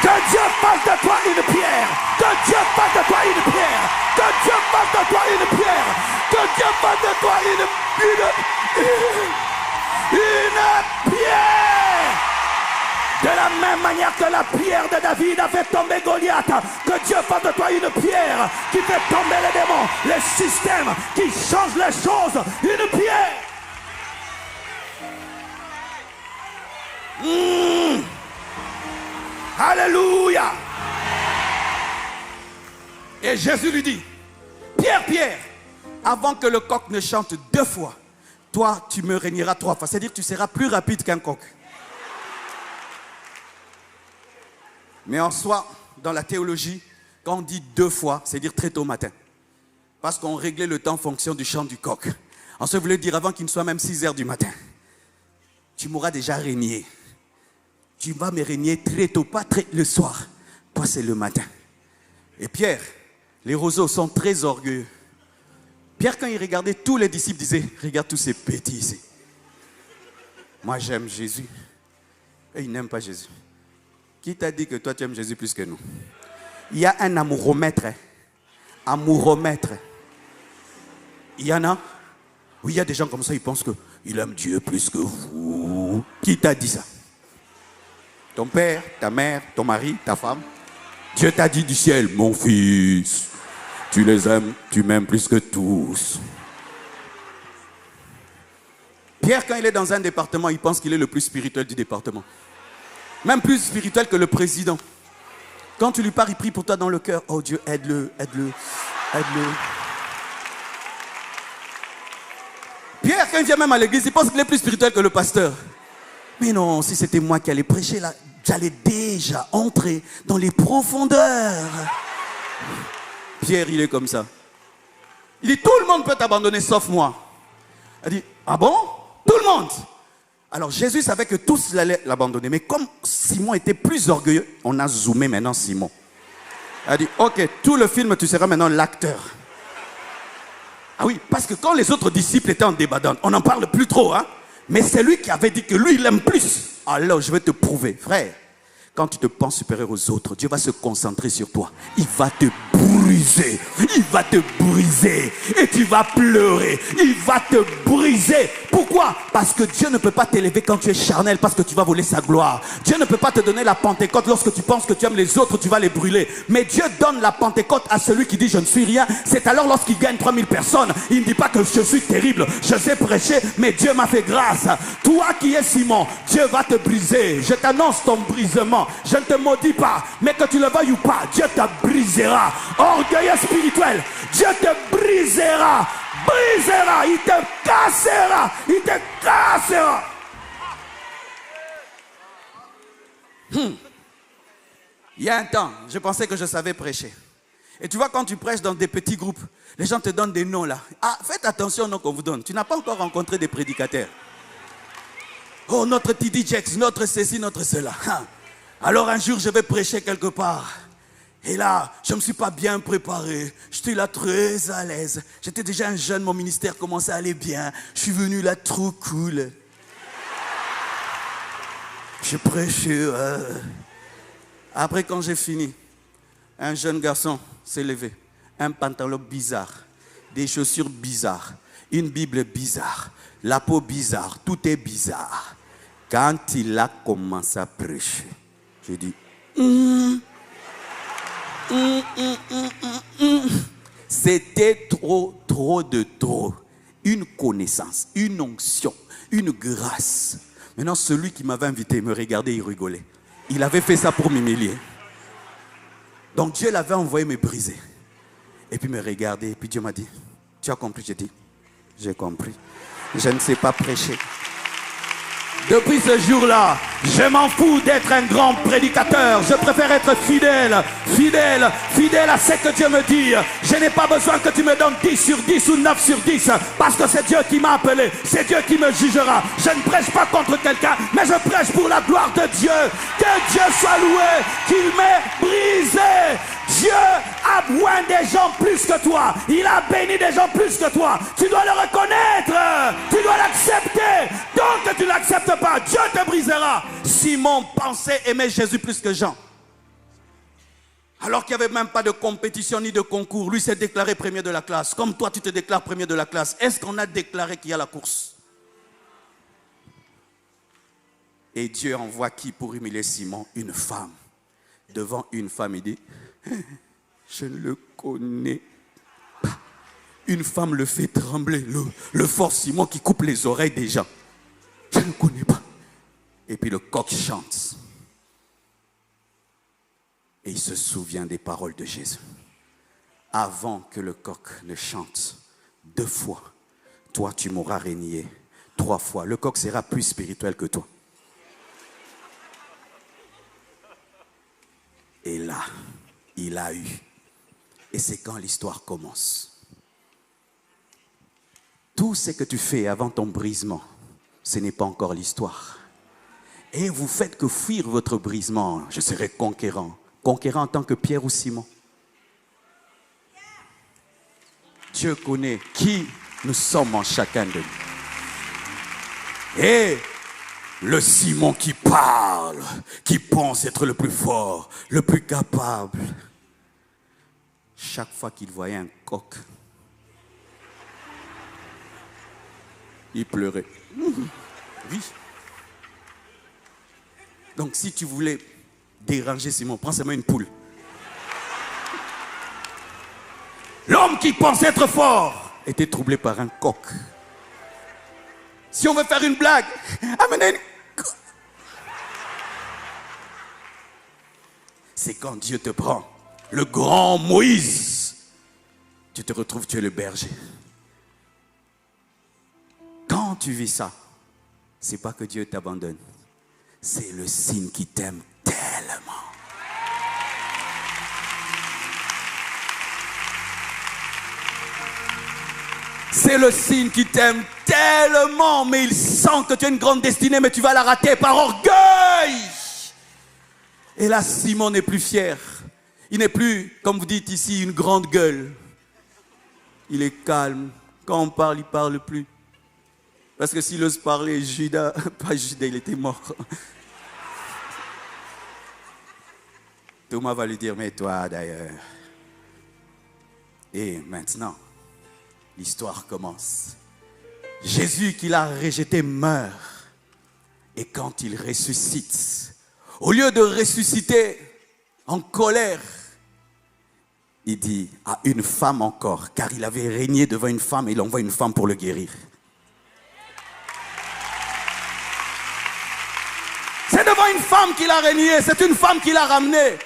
Que Dieu fasse de toi une pierre. Que Dieu fasse de toi une pierre. Que Dieu fasse de toi une pierre. Que Dieu fasse de toi une pierre. De la même manière que la pierre de David a fait tomber Goliath, que Dieu fasse de toi une pierre qui fait tomber les démons, les systèmes, qui changent les choses. Une pierre. Alléluia. Et Jésus lui dit, Pierre, avant que le coq ne chante 2 fois, toi tu me régneras 3 fois. C'est-à-dire que tu seras plus rapide qu'un coq. Mais en soi, dans la théologie, quand on dit 2 fois, c'est dire très tôt matin. Parce qu'on réglait le temps en fonction du chant du coq. On se voulait dire avant qu'il ne soit même 6 heures du matin. Tu m'auras déjà régné. Tu vas me régner très tôt, pas très le soir. Toi, c'est le matin. Et Pierre, les roseaux sont très orgueilleux. Pierre, quand il regardait tous les disciples, disait, regarde tous ces petits ici. Moi, j'aime Jésus. Et il n'aime pas Jésus. Qui t'a dit que toi, tu aimes Jésus plus que nous? Il y a un amouromètre. Amouromètre. Il y en a. Oui, il y a des gens comme ça, ils pensent qu'il aime Dieu plus que vous. Qui t'a dit ça? Ton père, ta mère, ton mari, ta femme. Dieu t'a dit du ciel, mon fils, tu les aimes, tu m'aimes plus que tous. Pierre, quand il est dans un département, il pense qu'il est le plus spirituel du département. Même plus spirituel que le président. Quand tu lui parles, il prie pour toi dans le cœur. Oh Dieu, aide-le. Pierre, quand il vient même à l'église, il pense qu'il est plus spirituel que le pasteur. Mais non, si c'était moi qui allais prêcher là, j'allais déjà entrer dans les profondeurs. Pierre, il est comme ça. Il dit, tout le monde peut t'abandonner sauf moi. Il dit, ah bon? Tout le monde. Alors Jésus savait que tous allaient l'abandonner. Mais comme Simon était plus orgueilleux, on a zoomé maintenant Simon. Il a dit, ok, tout le film, tu seras maintenant l'acteur. Ah oui, parce que quand les autres disciples étaient en débat, on n'en parle plus trop, hein. Mais c'est lui qui avait dit que lui, il aime plus. Alors, je vais te prouver. Frère, quand tu te penses supérieur aux autres, Dieu va se concentrer sur toi. Il va te briser. Il va te briser. Et tu vas pleurer. Il va te briser. Pourquoi? Parce que Dieu ne peut pas t'élever quand tu es charnel, parce que tu vas voler sa gloire. Dieu ne peut pas te donner la Pentecôte lorsque tu penses que tu aimes les autres, tu vas les brûler. Mais Dieu donne la Pentecôte à celui qui dit je ne suis rien. C'est alors lorsqu'il gagne 3000 personnes. Il ne dit pas que je suis terrible, je sais prêcher, mais Dieu m'a fait grâce. Toi qui es Simon, Dieu va te briser. Je t'annonce ton brisement. Je ne te maudis pas, mais que tu le veuilles ou pas, Dieu te brisera. Orgueilleux spirituel, Dieu te brisera. Brisera, il te cassera. Il te cassera. Il y a un temps, je pensais que je savais prêcher. Et tu vois, quand tu prêches dans des petits groupes, les gens te donnent des noms là. Ah, faites attention aux noms qu'on vous donne. Tu n'as pas encore rencontré des prédicateurs. Oh, notre TD Jakes, notre ceci, notre cela. Alors un jour, je vais prêcher quelque part. Et là, je ne me suis pas bien préparé. J'étais là très à l'aise. J'étais déjà un jeune, mon ministère commençait à aller bien. Je suis venu là trop cool. Je prêchais. Après, quand j'ai fini, un jeune garçon s'est levé. Un pantalon bizarre, des chaussures bizarres, une Bible bizarre, la peau bizarre, tout est bizarre. Quand il a commencé à prêcher, j'ai dit... C'était trop de trop. Une connaissance, une onction, une grâce. Maintenant, celui qui m'avait invité me regardait, il rigolait. Il avait fait ça pour m'humilier. Donc Dieu l'avait envoyé me briser. Et puis me regarder. Et puis Dieu m'a dit, tu as compris? J'ai dit, j'ai compris. Je ne sais pas prêcher. Depuis ce jour-là, je m'en fous d'être un grand prédicateur. Je préfère être fidèle à ce que Dieu me dit. Je n'ai pas besoin que tu me donnes 10 sur 10 ou 9 sur 10. Parce que c'est Dieu qui m'a appelé. C'est Dieu qui me jugera. Je ne prêche pas contre quelqu'un, mais je prêche pour la gloire de Dieu. Que Dieu soit loué, qu'il m'ait brisé. Dieu a besoin des gens plus que toi. Il a béni des gens plus que toi. Tu dois le reconnaître. Tu dois l'accepter. Donc que tu ne l'acceptes pas, Dieu te brisera. Simon pensait aimer Jésus plus que Jean. Alors qu'il n'y avait même pas de compétition ni de concours. Lui s'est déclaré premier de la classe. Comme toi, tu te déclares premier de la classe. Est-ce qu'on a déclaré qu'il y a la course? Et Dieu envoie qui pour humilier Simon? Une femme. Devant une femme, il dit... Je ne le connais pas. Une femme le fait trembler. Le fort Simon qui coupe les oreilles des gens. Je ne le connais pas. Et puis le coq chante. Et il se souvient des paroles de Jésus. Avant que le coq ne chante 2 fois, toi tu m'auras renié 3 fois. Le coq sera plus spirituel que toi. Et là, il a eu. Et c'est quand l'histoire commence. Tout ce que tu fais avant ton brisement, ce n'est pas encore l'histoire. Et vous faites que fuir votre brisement. Je serai conquérant. Conquérant en tant que Pierre ou Simon. Dieu connaît qui nous sommes en chacun de nous. Et le Simon qui parle, qui pense être le plus fort, le plus capable. Chaque fois qu'il voyait un coq, il pleurait. Oui. Donc si tu voulais déranger Simon, prends seulement une poule. L'homme qui pensait être fort était troublé par un coq. Si on veut faire une blague, amenez une... C'est quand Dieu te prend, le grand Moïse, tu te retrouves, tu es le berger. Quand tu vis ça, c'est pas que Dieu t'abandonne, c'est le signe qui t'aime tellement. C'est le signe qui t'aime tellement, mais il sent que tu as une grande destinée, mais tu vas la rater par orgueil. Et là, Simon n'est plus fier. Il n'est plus, comme vous dites ici, une grande gueule. Il est calme. Quand on parle, il ne parle plus. Parce que s'il ose parler, Judas, pas Judas, il était mort. Thomas va lui dire, mais toi d'ailleurs. Et maintenant, l'histoire commence. Jésus qui l'a rejeté meurt. Et quand il ressuscite, au lieu de ressusciter en colère, il dit à une femme encore, car il avait régné devant une femme et il envoie une femme pour le guérir. C'est devant une femme qu'il a régné, c'est une femme qui l'a ramené.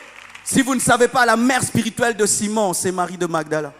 Si vous ne savez pas, la mère spirituelle de Simon, c'est Marie de Magdala.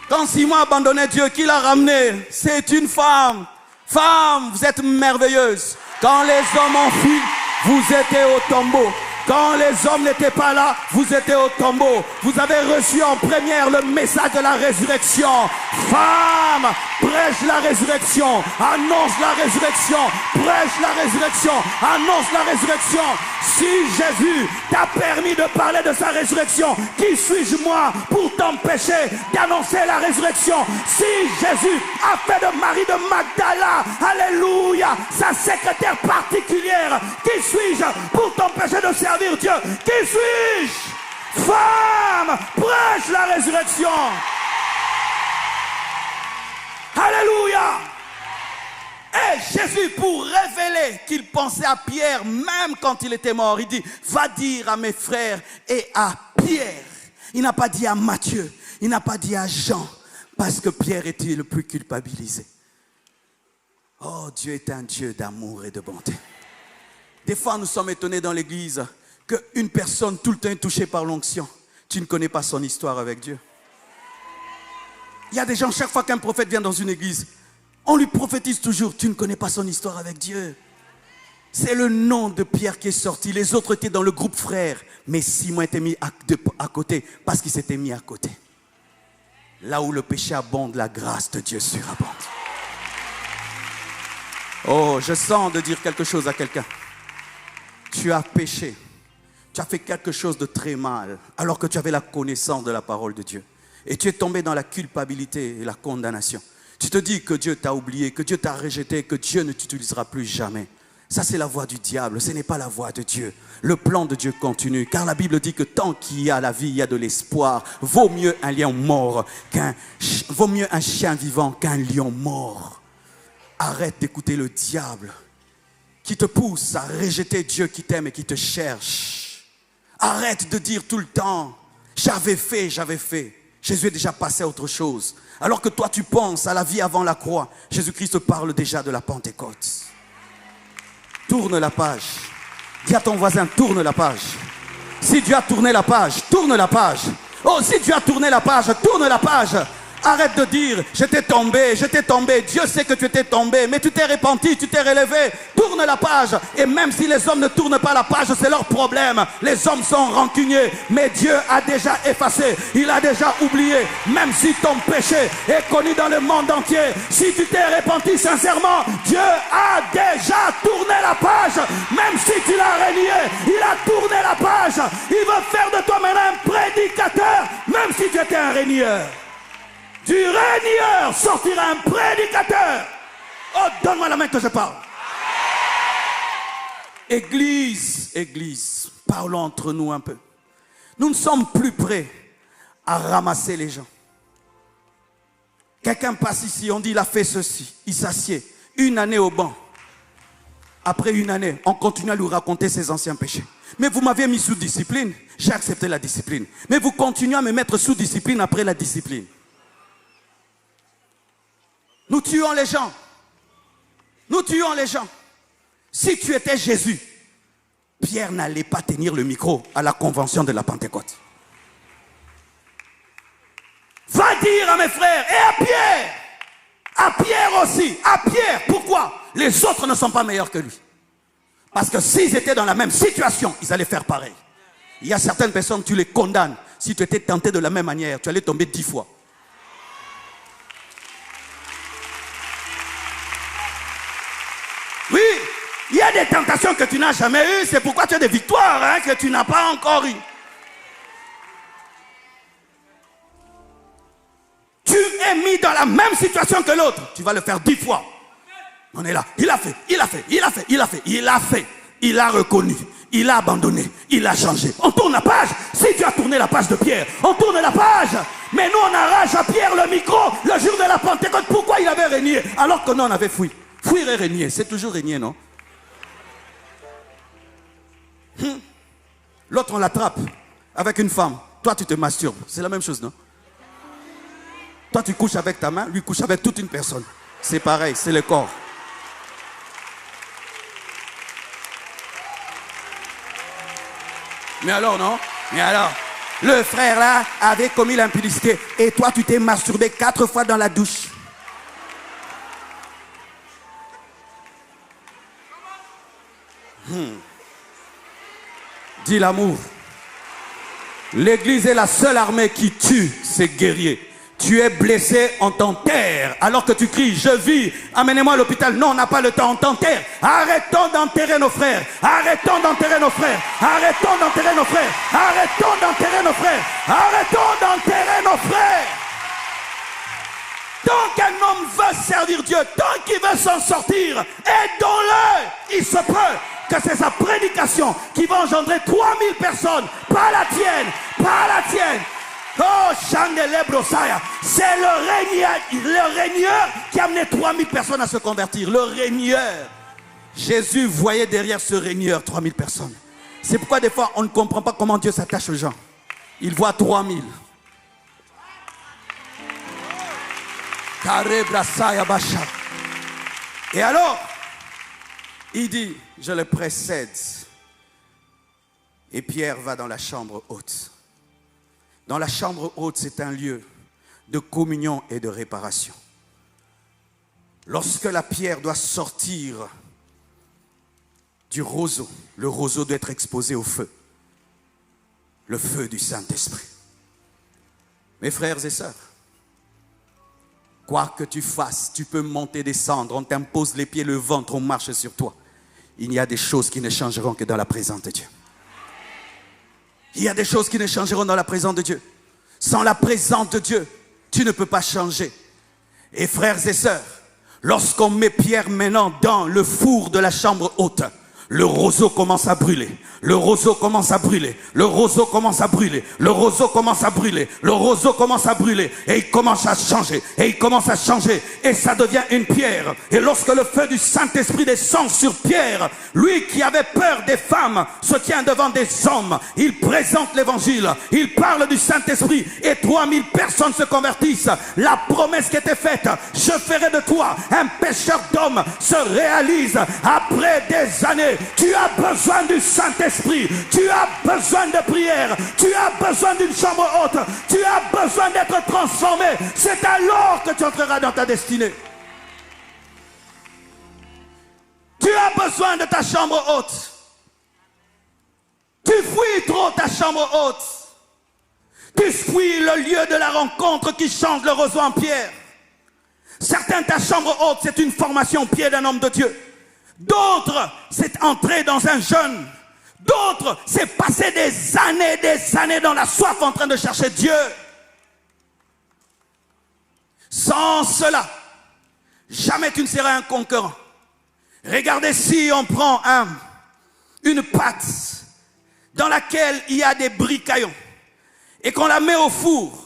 Quand Simon a abandonné Dieu, qui l'a ramené? C'est une femme. Femme, vous êtes merveilleuse. Quand les hommes ont fui, vous étiez au tombeau. Quand les hommes n'étaient pas là, vous étiez au tombeau. Vous avez reçu en première le message de la résurrection. Femme, femme, prêche la résurrection, annonce la résurrection, prêche la résurrection, annonce la résurrection. Si Jésus t'a permis de parler de sa résurrection, qui suis-je moi pour t'empêcher d'annoncer la résurrection? Si Jésus a fait de Marie de Magdala, alléluia, sa secrétaire particulière, qui suis-je pour t'empêcher de servir Dieu? Qui suis-je? Femme, prêche la résurrection. Alléluia. Et Jésus, pour révéler qu'il pensait à Pierre, même quand il était mort, il dit, va dire à mes frères et à Pierre. Il n'a pas dit à Matthieu, il n'a pas dit à Jean, parce que Pierre était le plus culpabilisé. Oh, Dieu est un Dieu d'amour et de bonté. Des fois, nous sommes étonnés dans l'église qu'une personne tout le temps est touchée par l'onction. Tu ne connais pas son histoire avec Dieu. Il y a des gens, chaque fois qu'un prophète vient dans une église, on lui prophétise toujours, tu ne connais pas son histoire avec Dieu. C'est le nom de Pierre qui est sorti. Les autres étaient dans le groupe frère, mais Simon était mis à côté parce qu'il s'était mis à côté. Là où le péché abonde, la grâce de Dieu surabonde. Oh, je sens de dire quelque chose à quelqu'un. Tu as péché. Tu as fait quelque chose de très mal, alors que tu avais la connaissance de la parole de Dieu. Et tu es tombé dans la culpabilité et la condamnation. Tu te dis que Dieu t'a oublié, que Dieu t'a rejeté, que Dieu ne t'utilisera plus jamais. Ça, c'est la voie du diable, ce n'est pas la voie de Dieu. Le plan de Dieu continue, car la Bible dit que tant qu'il y a la vie, il y a de l'espoir. Vaut mieux un lion mort vaut mieux un chien vivant qu'un lion mort. Arrête d'écouter le diable qui te pousse à rejeter Dieu qui t'aime et qui te cherche. Arrête de dire tout le temps, j'avais fait. Jésus est déjà passé à autre chose. Alors que toi tu penses à la vie avant la croix, Jésus-Christ parle déjà de la Pentecôte. Tourne la page. Dis à ton voisin, tourne la page. Si Dieu a tourné la page, tourne la page. Oh, si Dieu a tourné la page, tourne la page. Arrête de dire, j'étais tombé. Dieu sait que tu étais tombé, mais tu t'es repenti, tu t'es relevé. Tourne la page. Et même si les hommes ne tournent pas la page, c'est leur problème. Les hommes sont rancuniers, mais Dieu a déjà effacé. Il a déjà oublié. Même si ton péché est connu dans le monde entier, si tu t'es repenti sincèrement, Dieu a déjà tourné la page. Même si tu l'as renié, il a tourné la page. Il veut faire de toi maintenant un prédicateur, même si tu étais un renieur. Du renieur sortira un prédicateur. Oh, donne-moi la main que je parle. Église, parlons entre nous un peu. Nous ne sommes plus prêts à ramasser les gens. Quelqu'un passe ici, on dit il a fait ceci, il s'assied. Une année au banc. Après une année, on continue à lui raconter ses anciens péchés. Mais vous m'avez mis sous discipline, j'ai accepté la discipline. Mais vous continuez à me mettre sous discipline après la discipline. Nous tuons les gens. Nous tuons les gens. Si tu étais Jésus, Pierre n'allait pas tenir le micro à la convention de la Pentecôte. Va dire à mes frères et à Pierre aussi, à Pierre, pourquoi? Les autres ne sont pas meilleurs que lui. Parce que s'ils étaient dans la même situation, ils allaient faire pareil. Il y a certaines personnes, tu les condamnes. Si tu étais tenté de la même manière, tu allais tomber 10 fois. Oui, il y a des tentations que tu n'as jamais eues. C'est pourquoi tu as des victoires que tu n'as pas encore eues. Tu es mis dans la même situation que l'autre. Tu vas le faire 10 fois. On est là. Il a fait. Il a reconnu. Il a abandonné. Il a changé. On tourne la page. Si tu as tourné la page de Pierre, on tourne la page. Mais nous, on arrache à Pierre le micro le jour de la Pentecôte. Pourquoi il avait régné alors que nous, on avait fui? Fuir et régner, c'est toujours régner, non? L'autre, on l'attrape avec une femme. Toi, tu te masturbes. C'est la même chose, non? Toi, tu couches avec ta main, lui couche avec toute une personne. C'est pareil, c'est le corps. Mais alors, non? Mais alors, le frère là avait commis l'impudicité. Et toi, tu t'es masturbé 4 fois dans la douche. Dis l'amour. L'église est la seule armée qui tue ses guerriers. Tu es blessé, on t'enterre. Alors que tu cries, je vis, amenez-moi à l'hôpital. Non, on n'a pas le temps, on t'enterre. Arrêtons d'enterrer nos frères. Arrêtons d'enterrer nos frères. Arrêtons d'enterrer nos frères. Arrêtons d'enterrer nos frères. Arrêtons d'enterrer nos frères. Tant qu'un homme veut servir Dieu, tant qu'il veut s'en sortir, aidons-le. Il se peut que c'est sa prédication qui va engendrer 3000 personnes. Pas la tienne, pas la tienne. Oh, Chandele Brosaya, c'est le régneur qui a amené 3000 personnes à se convertir. Le régneur. Jésus voyait derrière ce régneur 3000 personnes. C'est pourquoi des fois on ne comprend pas comment Dieu s'attache aux gens. Il voit 3000. Et alors, il dit, je le précède. Et Pierre va dans la chambre haute. Dans la chambre haute, c'est un lieu de communion et de réparation. Lorsque la pierre doit sortir du roseau, le roseau doit être exposé au feu. Le feu du Saint-Esprit. Mes frères et sœurs, quoi que tu fasses, tu peux monter, descendre, on t'impose les pieds, le ventre, on marche sur toi. Il y a des choses qui ne changeront que dans la présence de Dieu. Il y a des choses qui ne changeront dans la présence de Dieu. Sans la présence de Dieu, tu ne peux pas changer. Et frères et sœurs, lorsqu'on met Pierre maintenant dans le four de la chambre haute, le roseau commence à brûler. Le roseau commence à brûler. Le roseau commence à brûler. Le roseau commence à brûler. Le roseau commence à brûler. Et il commence à changer. Et il commence à changer. Et ça devient une pierre. Et lorsque le feu du Saint-Esprit descend sur Pierre, lui qui avait peur des femmes se tient devant des hommes. Il présente l'évangile. Il parle du Saint-Esprit. Et 3000 personnes se convertissent. La promesse qui était faite, je ferai de toi un pêcheur d'hommes, se réalise après des années. Tu as besoin du Saint-Esprit, tu as besoin de prière, tu as besoin d'une chambre haute, tu as besoin d'être transformé. C'est alors que tu entreras dans ta destinée. Tu as besoin de ta chambre haute. Tu fuis trop ta chambre haute. Tu fuis le lieu de la rencontre qui change le roseau en pierre. Certains, ta chambre haute, c'est une formation au pied d'un homme de Dieu. D'autres, c'est entrer dans un jeûne. D'autres, c'est passer des années dans la soif en train de chercher Dieu. Sans cela, jamais tu ne seras un conquérant. Regardez, si on prend une pâte dans laquelle il y a des bricaillons et qu'on la met au four,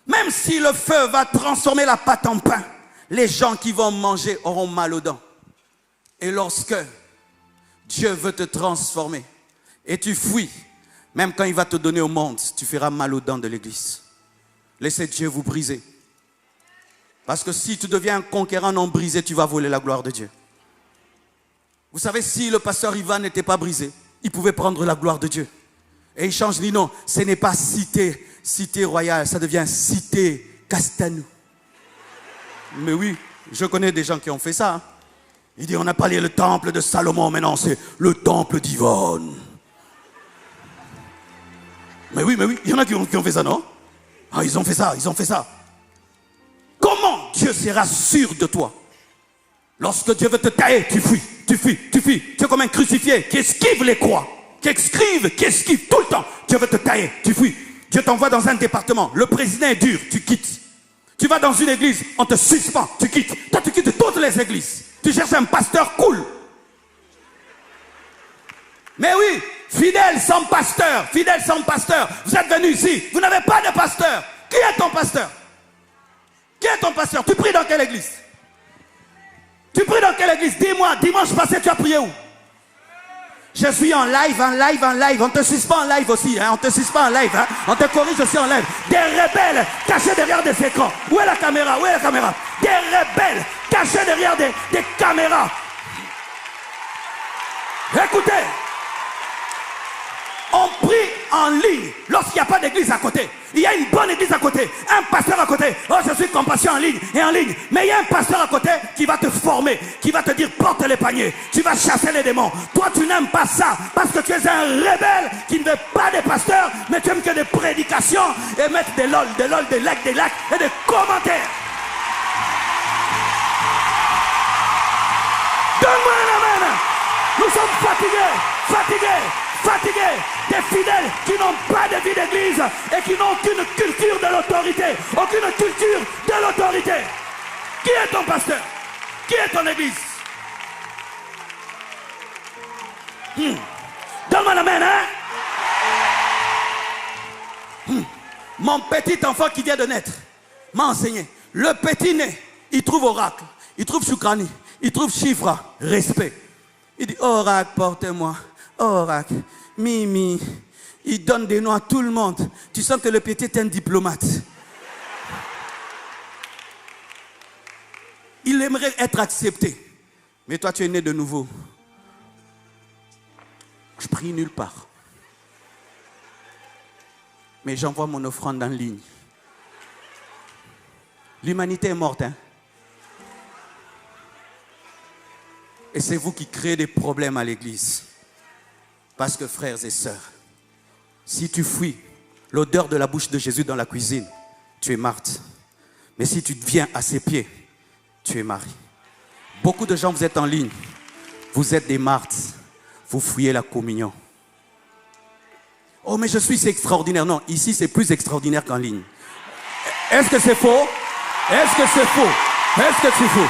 même si le feu va transformer la pâte en pain, les gens qui vont manger auront mal aux dents. Et lorsque Dieu veut te transformer et tu fuis, même quand il va te donner au monde, tu feras mal aux dents de l'église. Laissez Dieu vous briser. Parce que si tu deviens un conquérant non brisé, tu vas voler la gloire de Dieu. Vous savez, si le pasteur Ivan n'était pas brisé, il pouvait prendre la gloire de Dieu. Et il change, dit non, ce n'est pas cité royale, ça devient cité Castanou. Mais oui, je connais des gens qui ont fait ça. Hein. Il dit, on n'a pas lié le temple de Salomon, maintenant c'est le temple d'Yvonne. Mais oui, il y en a qui ont fait ça, non? Ah, ils ont fait ça. Comment Dieu sera sûr de toi? Lorsque Dieu veut te tailler, tu fuis. Tu es comme un crucifié qui esquive les croix, qui esquive tout le temps. Dieu veut te tailler, tu fuis. Dieu t'envoie dans un département, le président est dur, tu quittes. Tu vas dans une église, on te suspend, tu quittes. Toi, tu quittes toutes les églises. Tu cherches un pasteur cool. Mais oui, fidèle sans pasteur. Vous êtes venus ici, vous n'avez pas de pasteur. Qui est ton pasteur? Tu pries dans quelle église? Dis-moi, dimanche passé, tu as prié où? Je suis en live. On te suspend en live aussi, hein? On te corrige aussi en live. Des rebelles cachés derrière des écrans. Où est la caméra? Des rebelles cachés derrière des caméras. Écoutez, on prie en ligne lorsqu'il n'y a pas d'église à côté. Il y a une bonne église à côté, un pasteur à côté. Oh, je suis compassion en ligne et en ligne. Mais il y a un pasteur à côté qui va te former, qui va te dire porte les paniers. Tu vas chasser les démons. Toi, tu n'aimes pas ça parce que tu es un rebelle qui ne veut pas des pasteurs, mais tu aimes que des prédications et mettre des lol, des likes et des commentaires. Donne-moi un amen. Nous sommes fatigués des fidèles qui n'ont pas de vie d'église et qui n'ont aucune culture de l'autorité. Aucune culture de l'autorité. Qui est ton pasteur? Qui est ton église? Donne-moi l'amen, hein? Mon petit enfant qui vient de naître m'a enseigné. Le petit né, il trouve oracle, il trouve choukrani, il trouve chiffre, respect. Il dit, oracle, portez-moi. Oracle, Mimi. Il donne des noms à tout le monde. Tu sens que le petit est un diplomate. Il aimerait être accepté. Mais toi, tu es né de nouveau. Je prie nulle part. Mais j'envoie mon offrande en ligne. L'humanité est morte, hein? Et c'est vous qui créez des problèmes à l'église. Parce que frères et sœurs, si tu fuis l'odeur de la bouche de Jésus dans la cuisine, tu es Marthe. Mais si tu viens à ses pieds, tu es Marie. Beaucoup de gens, vous êtes en ligne. Vous êtes des Marthes. Vous fouillez la communion. Oh, mais je suis extraordinaire. Non, ici, c'est plus extraordinaire qu'en ligne. Est-ce que c'est faux? Est-ce que c'est faux? Est-ce que c'est faux?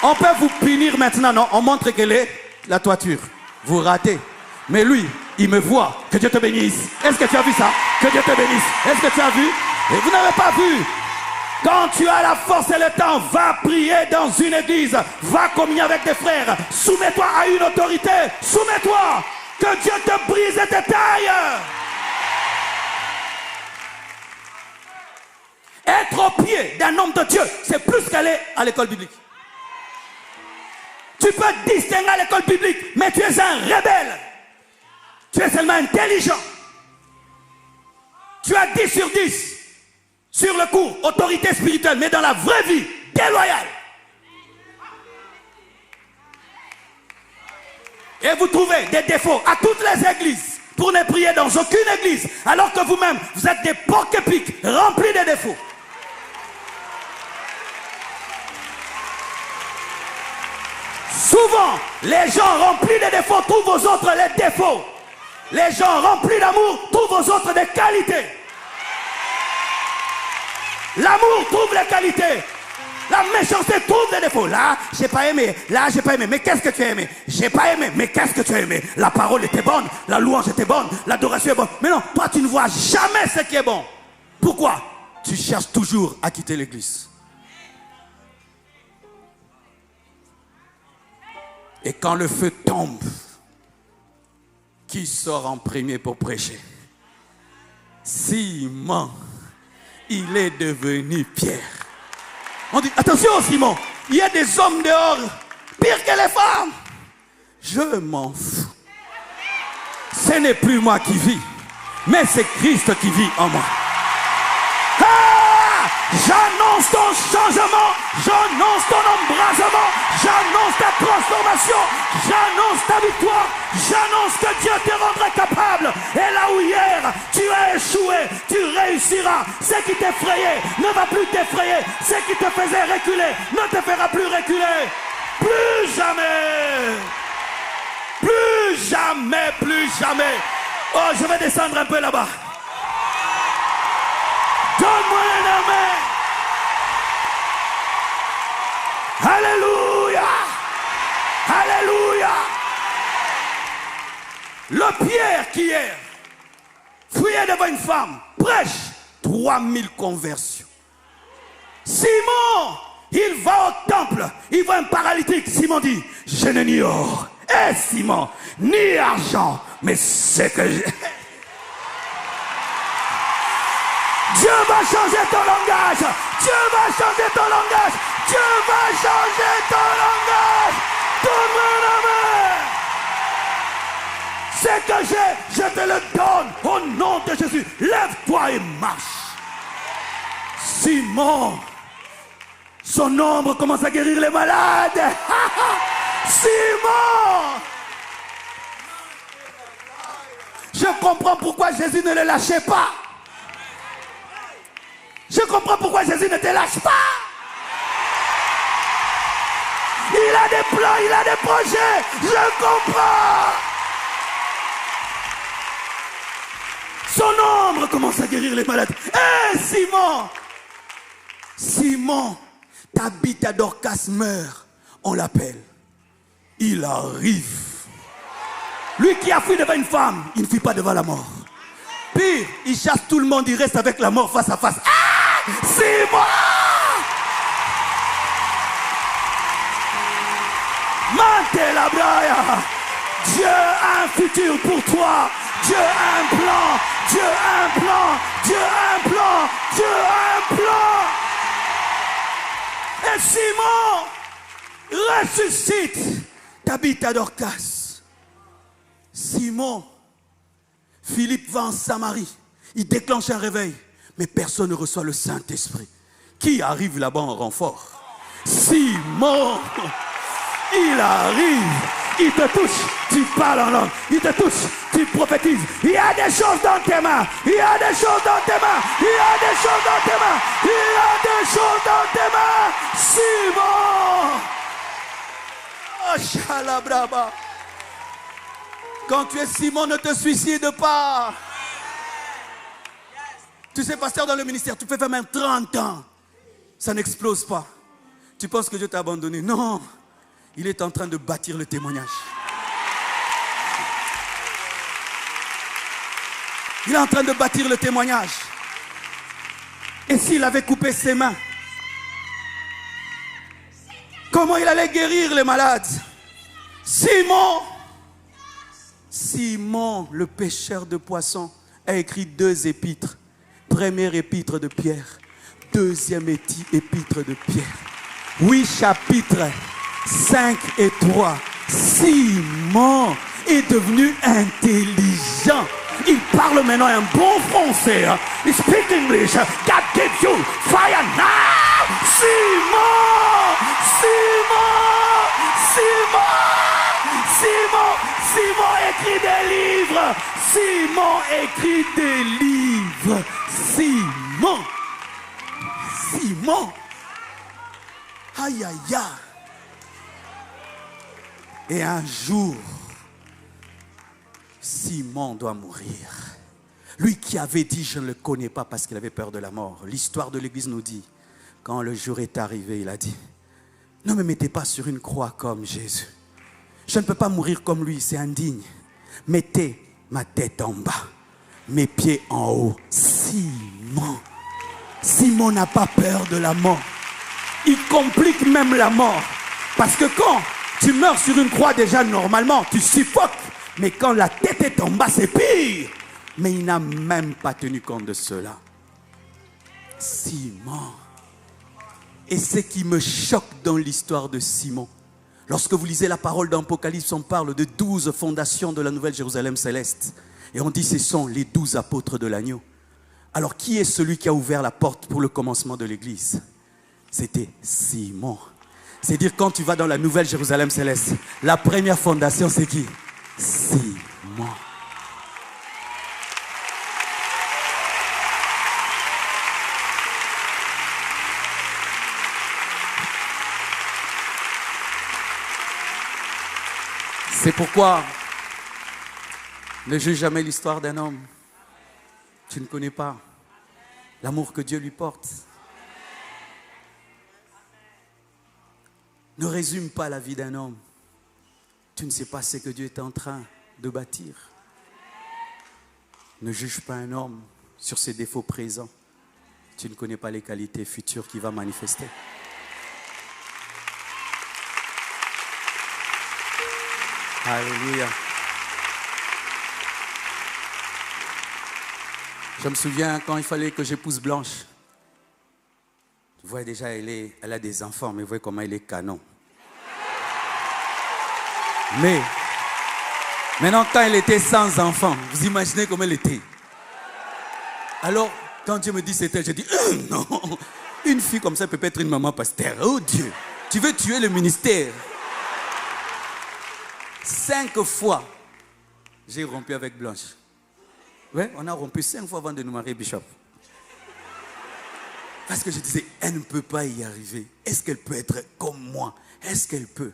On peut vous punir maintenant, non? On montre quelle est la toiture. Vous ratez. Mais lui, il me voit. Que Dieu te bénisse. Est-ce que tu as vu ça? Que Dieu te bénisse. Est-ce que tu as vu? Et vous n'avez pas vu. Quand tu as la force et le temps, va prier dans une église. Va communier avec tes frères. Soumets-toi à une autorité. Soumets-toi. Que Dieu te brise et te taille. Être au pied d'un homme de Dieu, c'est plus qu'aller à l'école biblique. Tu peux distinguer à l'école biblique, mais tu es un rebelle. Tu es seulement intelligent. Tu as 10 sur 10 sur le cours, autorité spirituelle, mais dans la vraie vie, déloyale. Et vous trouvez des défauts à toutes les églises pour ne prier dans aucune église, alors que vous-même, vous êtes des porcs-épics remplis de défauts. Souvent, les gens remplis de défauts trouvent aux autres les défauts. Les gens remplis d'amour trouvent aux autres des qualités. L'amour trouve les qualités. La méchanceté trouve des défauts. Là, j'ai pas aimé. Là, j'ai pas aimé. Mais qu'est-ce que tu as aimé? J'ai pas aimé. Mais qu'est-ce que tu as aimé? La parole était bonne. La louange était bonne. L'adoration est bonne. Mais non, toi, tu ne vois jamais ce qui est bon. Pourquoi? Tu cherches toujours à quitter l'église. Et quand le feu tombe, qui sort en premier pour prêcher? Simon, il est devenu Pierre. On dit, attention Simon, il y a des hommes dehors, pire que les femmes. Je m'en fous. Ce n'est plus moi qui vis, mais c'est Christ qui vit en moi. J'annonce ton changement, j'annonce ton embrasement, j'annonce ta transformation, j'annonce ta victoire, j'annonce que Dieu te rendra capable. Et là où hier tu as échoué, tu réussiras. Ce qui t'effrayait ne va plus t'effrayer. Ce qui te faisait reculer ne te fera plus reculer. Plus jamais. Plus jamais, plus jamais. Oh, je vais descendre un peu là-bas. Donne-moi un amen. Alléluia. Alléluia. Le Pierre qui hier fouillait devant une femme, prêche 3000 conversions. Simon, il va au temple, il voit un paralytique. Simon dit, je n'ai ni or, et Simon, ni argent, mais c'est que j'ai... Dieu va changer ton langage. Dieu va changer ton langage. Dieu va changer ton langage. Donne-moi un amen. Ce que j'ai, je te le donne au nom de Jésus. Lève-toi et marche. Simon, son ombre commence à guérir les malades. Simon! Je comprends pourquoi Jésus ne le lâchait pas. Je comprends pourquoi Jésus ne te lâche pas. Il a des plans, il a des projets. Je comprends. Son ombre commence à guérir les malades. Hé, Simon! Simon, Tabitha Dorcas meurt. On l'appelle. Il arrive. Lui qui a fui devant une femme, il ne fuit pas devant la mort. Pire, il chasse tout le monde, il reste avec la mort face à face. Ah! Simon! Mantela Braya! Dieu a un futur pour toi. Dieu a un plan. Dieu a un plan. Dieu a un plan. Dieu a un plan. Et Simon ressuscite Tabitha Dorcas. Simon, Philippe va en Samarie. Il déclenche un réveil. Mais personne ne reçoit le Saint-Esprit. Qui arrive là-bas en renfort? Simon, il arrive. Il te touche, tu parles en langue. Il te touche, tu prophétises. Il y a des choses dans tes mains. Il y a des choses dans tes mains. Il y a des choses dans tes mains. Il y a des choses dans tes mains. Simon. Oh, Shalabraba. Quand tu es Simon, ne te suicide pas. Tu sais, pasteur dans le ministère, tu peux faire même 30 ans. Ça n'explose pas. Tu penses que Dieu t'a abandonné? Non. Il est en train de bâtir le témoignage. Il est en train de bâtir le témoignage. Et s'il avait coupé ses mains, comment il allait guérir les malades? Simon, le pêcheur de poissons, a écrit 2 épîtres. Première épître de Pierre, deuxième épître de Pierre. 8 chapitres, 5 et 3. Simon est devenu intelligent. Il parle maintenant un bon français. Il speak English. God gives you fire now. Simon écrit des livres. Simon écrit des livres. Simon. Aïe, aïe, aïe. Et un jour, Simon doit mourir. Lui qui avait dit, je ne le connais pas parce qu'il avait peur de la mort. L'histoire de l'Église nous dit, quand le jour est arrivé, il a dit, ne me mettez pas sur une croix comme Jésus. Je ne peux pas mourir comme lui, c'est indigne. Mettez ma tête en bas, mes pieds en haut. Simon n'a pas peur de la mort. Il complique même la mort. Parce que quand tu meurs sur une croix, déjà normalement, tu suffoques. Mais quand la tête est en bas, c'est pire. Mais il n'a même pas tenu compte de cela. Simon. Et ce qui me choque dans l'histoire de Simon, lorsque vous lisez la parole d'Apocalypse, on parle de 12 fondations de la Nouvelle Jérusalem céleste. Et on dit ce sont les 12 apôtres de l'agneau. Alors qui est celui qui a ouvert la porte pour le commencement de l'église? C'était Simon. C'est-à-dire quand tu vas dans la Nouvelle Jérusalem céleste, la première fondation c'est qui? Simon. C'est pourquoi ne juge jamais l'histoire d'un homme. Tu ne connais pas l'amour que Dieu lui porte. Ne résume pas la vie d'un homme. Tu ne sais pas ce que Dieu est en train de bâtir. Ne juge pas un homme sur ses défauts présents. Tu ne connais pas les qualités futures qu'il va manifester. Alléluia. Je me souviens quand il fallait que j'épouse Blanche. Vous voyez déjà, elle a des enfants, mais vous voyez comment elle est canon. Mais Maintenant, quand elle était sans enfant, vous imaginez comment elle était. Alors, quand Dieu me dit c'est elle, je dis non. Une fille comme ça peut pas être une maman pasteur. Oh Dieu, tu veux tuer le ministère. 5 fois, j'ai rompu avec Blanche. Ouais, on a rompu 5 fois avant de nous marier, Bishop. Parce que je disais, elle ne peut pas y arriver. Est-ce qu'elle peut être comme moi? Est-ce qu'elle peut?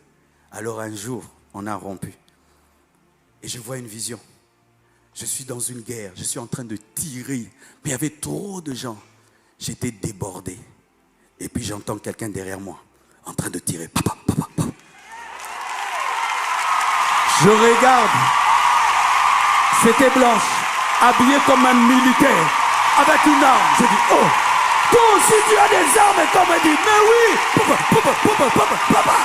Alors un jour, on a rompu. Et je vois une vision. Je suis dans une guerre, je suis en train de tirer. Mais il y avait trop de gens. J'étais débordé. Et puis j'entends quelqu'un derrière moi, en train de tirer. Papa, papa, papa. Je regarde. C'était Blanche, habillée comme un militaire, avec une arme. Je dis, oh, toi aussi tu as des armes. Et comme elle dit, mais oui, papa, papa, papa, papa, papa.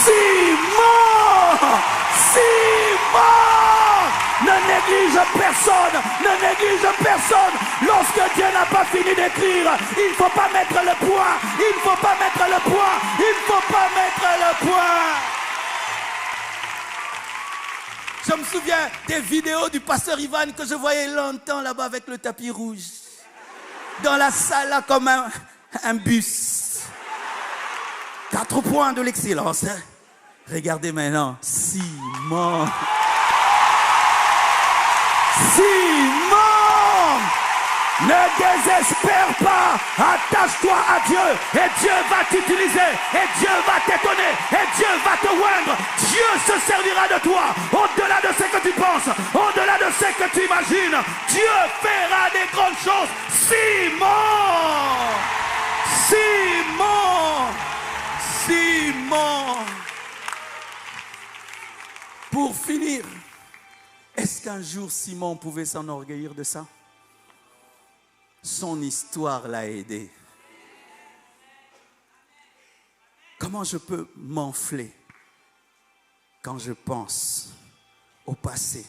Simon, Simon, ne néglige personne, ne néglige personne. Lorsque Dieu n'a pas fini d'écrire, il ne faut pas mettre le point, il ne faut pas mettre le point, il ne faut pas mettre le point. Je me souviens des vidéos du pasteur Ivan que je voyais longtemps là-bas avec le tapis rouge. Dans la salle là comme un bus. 4 points de l'excellence. Hein? Regardez maintenant. Simon. Simon! Ne désespère pas. Attache-toi à Dieu. Et Dieu va t'utiliser. Et Dieu va t'étonner. Et Dieu va te oindre. Dieu se servira de toi. Au-delà de ce que tu penses. Au-delà de ce que tu imagines. Dieu fera des grandes choses. Simon! Simon! Simon! Pour finir, est-ce qu'un jour Simon pouvait s'enorgueillir de ça? Son histoire l'a aidé. Comment je peux m'enfler quand je pense au passé,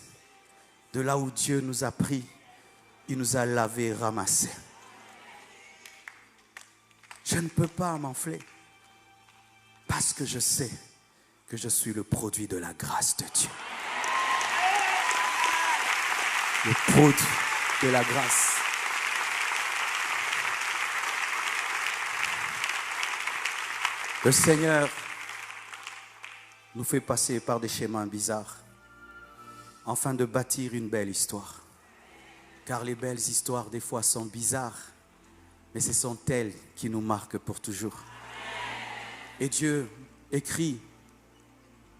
de là où Dieu nous a pris, il nous a lavé, ramassé. Je ne peux pas m'enfler parce que je sais que je suis le produit de la grâce de Dieu. Le produit de la grâce. Le Seigneur nous fait passer par des chemins bizarres afin de bâtir une belle histoire. Car les belles histoires des fois sont bizarres, mais ce sont elles qui nous marquent pour toujours. Et Dieu écrit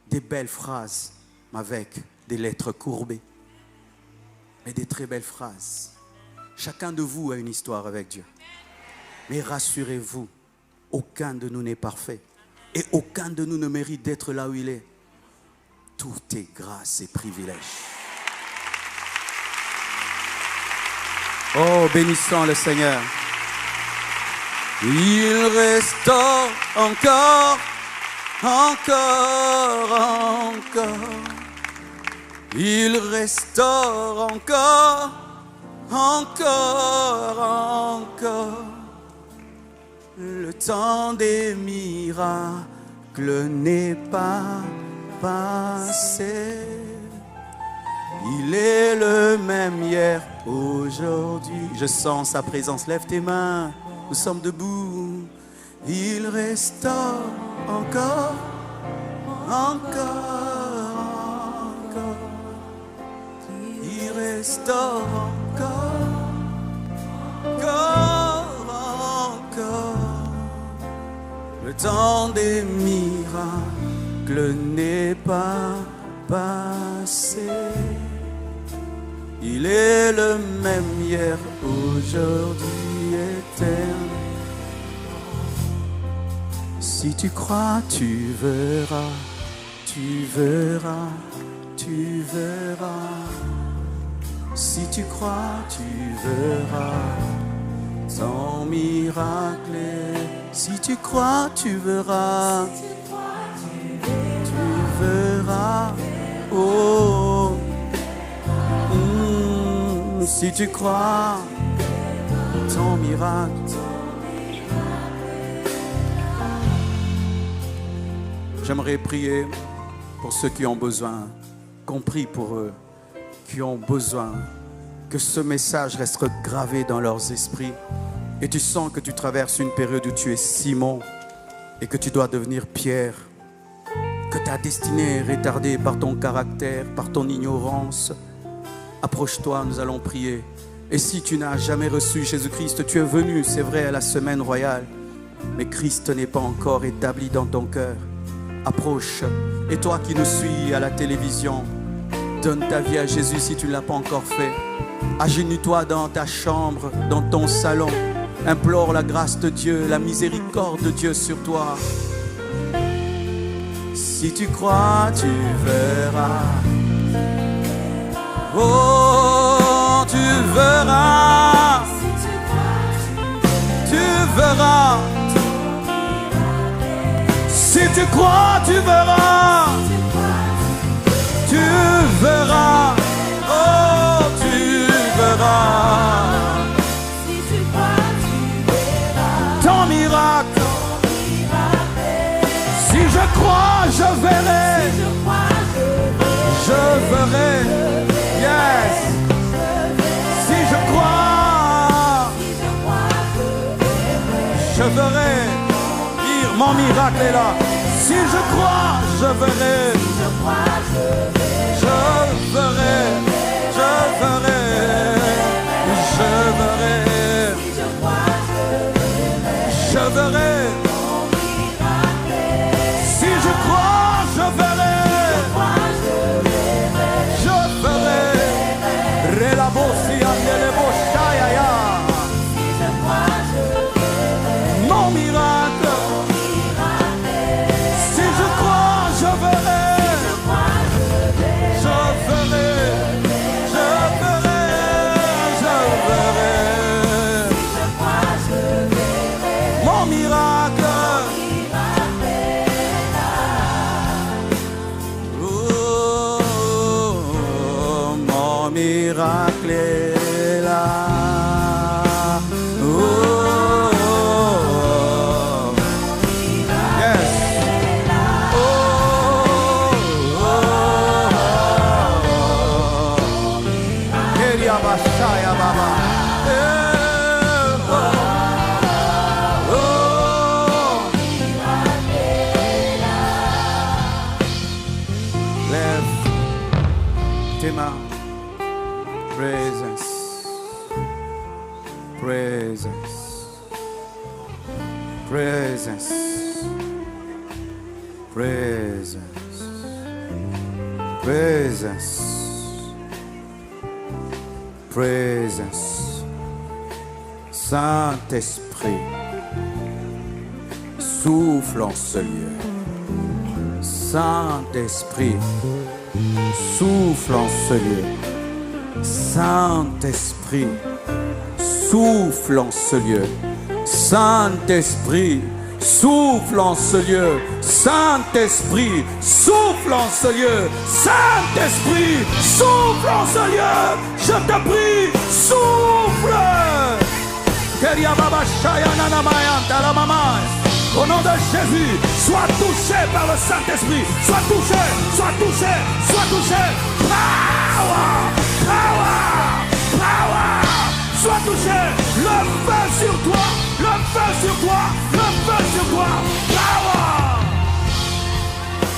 des belles phrases avec des lettres courbées, mais des très belles phrases. Chacun de vous a une histoire avec Dieu. Mais rassurez-vous, aucun de nous n'est parfait. Et aucun de nous ne mérite d'être là où il est. Tout est grâce et privilège. Oh, bénissons le Seigneur. Il restaure encore, encore, encore. Il restaure encore, encore, encore. Le temps des miracles n'est pas passé. Il est le même hier, aujourd'hui. Je sens sa présence. Lève tes mains. Nous sommes debout. Il restaure encore, encore, encore. Il restaure encore, encore, encore. Le temps des miracles n'est pas passé. Il est le même hier, aujourd'hui, éternel. Si tu crois, tu verras, tu verras, tu verras. Si tu crois, tu verras ton miracle. Si tu crois, tu verras, tu verras. Oh, si tu crois, ton miracle. J'aimerais prier pour ceux qui ont besoin compris pour eux, qui ont besoin que ce message reste gravé dans leurs esprits. Et tu sens que tu traverses une période où tu es Simon et que tu dois devenir Pierre, que ta destinée est retardée par ton caractère, par ton ignorance. Approche-toi, nous allons prier. Et si tu n'as jamais reçu Jésus-Christ, tu es venu, c'est vrai, à la semaine royale, mais Christ n'est pas encore établi dans ton cœur. Approche. Et toi qui nous suis à la télévision, donne ta vie à Jésus si tu ne l'as pas encore fait. Agenouille-toi dans ta chambre, dans ton salon. Implore la grâce de Dieu, la miséricorde de Dieu sur toi. Si tu crois, tu verras. Oh, tu verras. Tu verras. Si tu crois, tu verras. Tu verras. Oh, tu verras. Ton miracle. Si je crois, je verrai. Je verrai. Yes. Si je crois, je verrai. Dire, mon miracle est là. Si je crois, je verrai. Je verrai. Je verrai. Je verrai. Je verrai. Si je crois, je verrai. Je verrai. Relabosi andelebo shayaya. Mon miracle. Si je crois, je verrai. Je verrai. Je verrai. Je verrai. Mon miracle. Miracle est là. Oh, yes. Oh, Keria Bashaya Baba. Lève tes mains. Presence, presence, presence, presence, presence, présence. Saint-Esprit, souffle en ce lieu. Saint-Esprit, souffle en ce lieu. Saint-Esprit, souffle en ce lieu. Saint-Esprit, souffle en ce lieu. Saint-Esprit, souffle en ce lieu. Saint-Esprit, souffle en ce lieu. Je te prie, souffle. Au nom de Jésus, sois touché par le Saint-Esprit. Sois touché, sois touché, sois touché. Power, power, power. Sois touché. Le feu sur toi, le feu sur toi, le feu sur toi. Power.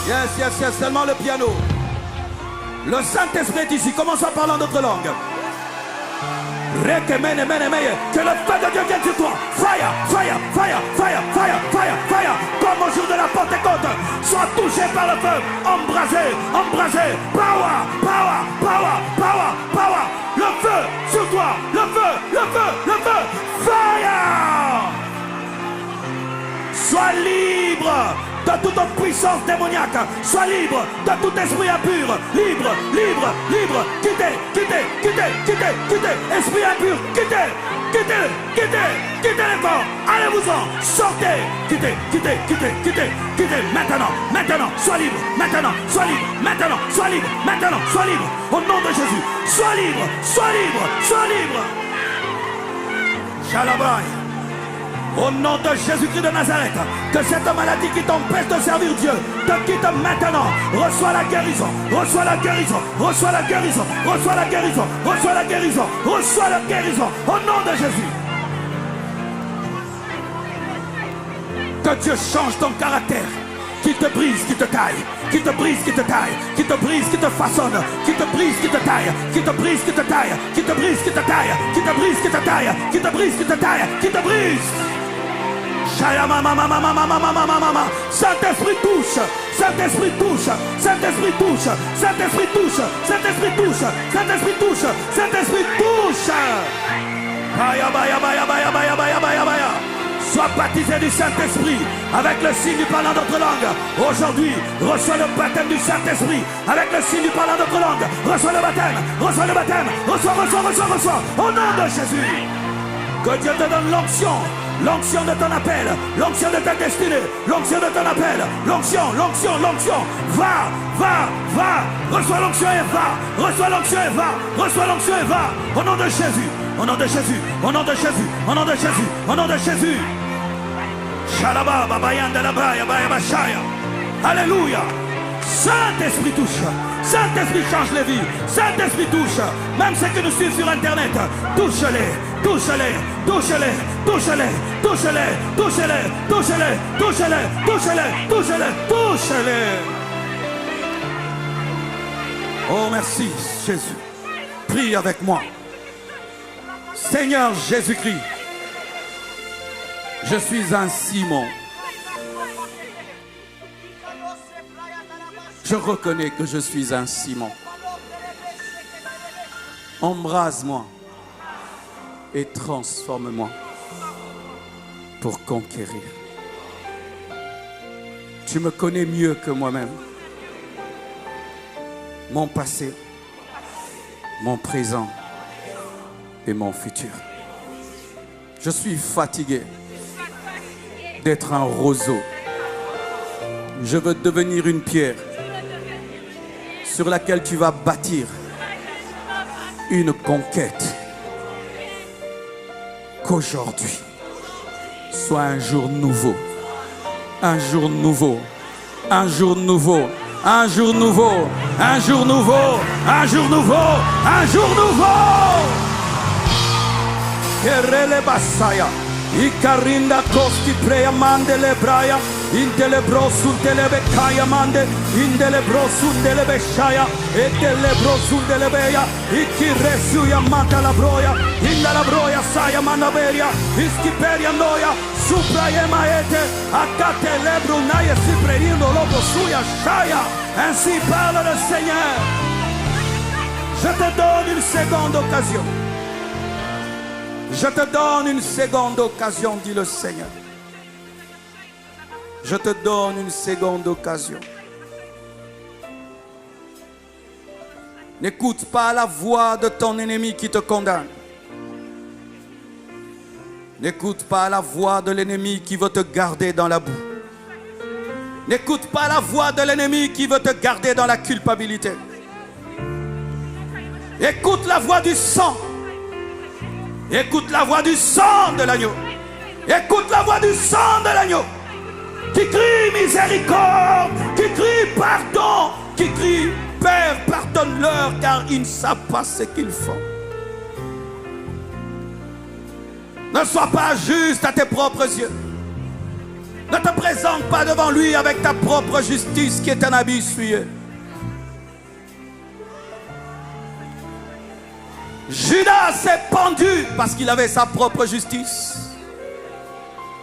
Yes, yes, yes, seulement le piano. Le Saint-Esprit est ici. Commençons à parler en d'autres langues. Que le feu de Dieu vienne sur toi. Fire, fire, fire, fire, fire, fire, fire. Comme au jour de la Pentecôte. Sois touché par le feu. Embrasé, embrasé. Power, power, power, power, power. Le feu sur toi. Le feu, le feu, le feu. Fire. Sois libre de toute puissance démoniaque. Sois libre de tout esprit impur. Libre, libre, libre. Quittez, quittez, quittez, quittez, quittez. Esprit impur, quittez, quittez, quittez, quittez les corps. Allez-vous-en, sortez. Quittez, quittez, quittez, quittez, quittez. Maintenant, maintenant, sois libre. Maintenant, sois libre. Maintenant, sois libre. Maintenant, sois libre. Au nom de Jésus, sois libre, sois libre, sois libre. Shalabai. Au nom de Jésus-Christ de Nazareth, que cette maladie qui t'empêche de servir Dieu te quitte maintenant. Reçois la guérison, reçois la guérison, reçois la guérison, reçois la guérison, reçois la guérison, reçois la guérison. Au nom de Jésus. Que Dieu change ton caractère. Qui te brise, qui te taille, qui te brise, qui te taille, qui te brise, qui te façonne, qui te brise, qui te taille, qui te brise, qui te taille, qui te brise, qui te taille, qui te brise, qui te taille, qui te brise, qui te taille, qui te brise. Saint-Esprit touche, Saint-Esprit touche, Saint-Esprit touche, Saint-Esprit touche, Saint-Esprit touche, Saint-Esprit touche, Saint-Esprit touche. Baya baya baya baya baya baya baya baya. Sois baptisé du Saint-Esprit avec le signe du parlant d'autres langues. Aujourd'hui, reçois le baptême du Saint-Esprit avec le signe du parlant d'autres langues. Reçois le baptême, reçois le baptême, reçois, reçois, reçois, reçois. Au nom de Jésus. Que Dieu te donne l'onction, l'onction de ton appel, l'onction de ta destinée, l'onction de ton appel, l'onction, l'onction, l'onction. Va, va, va. Reçois l'onction et va. Reçois l'onction et va. Reçois l'onction et va. Au nom de Jésus. Au nom de Jésus, au nom de Jésus, au nom de Jésus, au nom de Jésus. Shalaba, babayanda la baya, baya bashaya. Alléluia. Saint-Esprit touche. Saint-Esprit change les vies. Saint-Esprit touche. Même ceux qui nous suivent sur Internet, touche-les, touche-les, touche-les, touche-les, touche-les, touche-les, touche-les, touche-les, touche-les, touche-les, touche-les. Oh merci Jésus. Prie avec moi. Seigneur Jésus-Christ, je suis un Simon. Je reconnais que je suis un Simon. Embrase-moi et transforme-moi pour conquérir. Tu me connais mieux que moi-même. Mon passé, mon présent et mon futur. Je suis fatigué d'être un roseau. Je veux devenir une pierre sur laquelle tu vas bâtir une conquête. Qu'aujourd'hui soit un jour nouveau, un jour nouveau, un jour nouveau, un jour nouveau, un jour nouveau, un jour nouveau, un jour nouveau. Kerele basaya, ikarinda koski preya mandele braya, indele brosun delebe kaya mande, indele brosun delebe shaya, edele brosun delebeya, ikiresuya mata la broya, inda la broya saya manaberia, iskiperia noya, supraye maete, akate lebru naye sipreino lobo suya shaya. Ainsi parle le Seigneur. Je te donne une seconde occasion. Je te donne une seconde occasion, dit le Seigneur. Je te donne une seconde occasion. N'écoute pas la voix de ton ennemi qui te condamne. N'écoute pas la voix de l'ennemi qui veut te garder dans la boue. N'écoute pas la voix de l'ennemi qui veut te garder dans la culpabilité. Écoute la voix du sang. Écoute la voix du sang de l'agneau. Écoute la voix du sang de l'agneau. Qui crie miséricorde, qui crie pardon, qui crie Père, pardonne-leur car ils ne savent pas ce qu'ils font. Ne sois pas juste à tes propres yeux. Ne te présente pas devant lui avec ta propre justice qui est un habit souillé. Judas s'est pendu parce qu'il avait sa propre justice.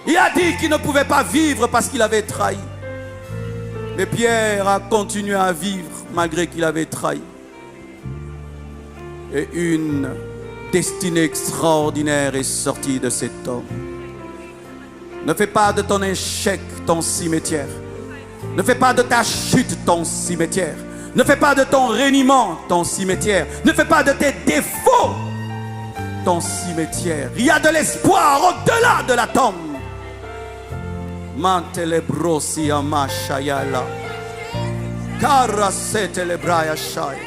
Il a dit qu'il ne pouvait pas vivre parce qu'il avait trahi. Mais Pierre a continué à vivre malgré qu'il avait trahi. Et une destinée extraordinaire est sortie de cet homme. Ne fais pas de ton échec ton cimetière. Ne fais pas de ta chute ton cimetière. Ne fais pas de ton reniement ton cimetière. Ne fais pas de tes défauts ton cimetière. Il y a de l'espoir au-delà de la tombe. Mantelebrosi amashayala. Karasetelebraya shay.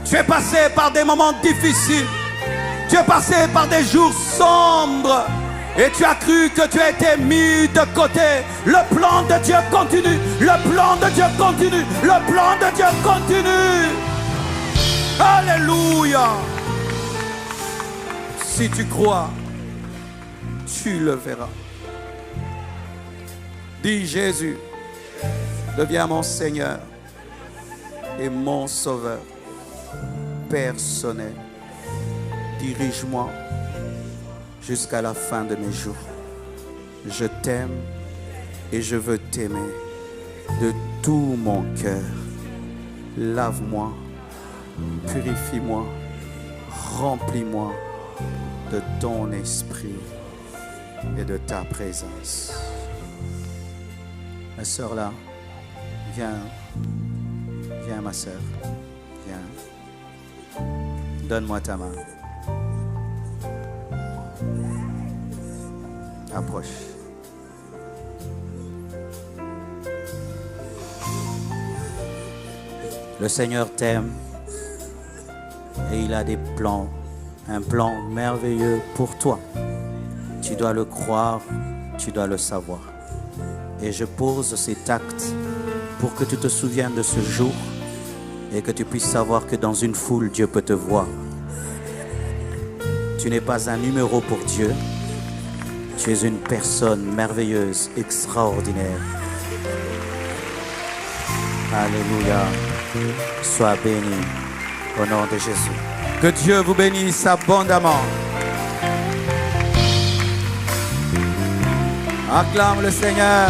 Tu es passé par des moments difficiles. Tu es passé par des jours sombres. Et tu as cru que tu as été mis de côté. Le plan de Dieu continue. Le plan de Dieu continue. Le plan de Dieu continue. Alléluia. Si tu crois, tu le verras. Dis Jésus, deviens mon Seigneur et mon Sauveur personnel. Dirige-moi jusqu'à la fin de mes jours. Je t'aime et je veux t'aimer de tout mon cœur. Lave-moi, purifie-moi, remplis-moi de ton esprit et de ta présence. Ma sœur là, viens, viens ma sœur, viens. Donne-moi ta main. Approche. Le Seigneur t'aime et il a des plans, un plan merveilleux pour toi. Tu dois le croire, tu dois le savoir. Et je pose cet acte pour que tu te souviennes de ce jour et que tu puisses savoir que dans une foule, Dieu peut te voir. Tu n'es pas un numéro pour Dieu. Tu es une personne merveilleuse, extraordinaire. Alléluia. Sois béni au nom de Jésus. Que Dieu vous bénisse abondamment. Acclame le Seigneur.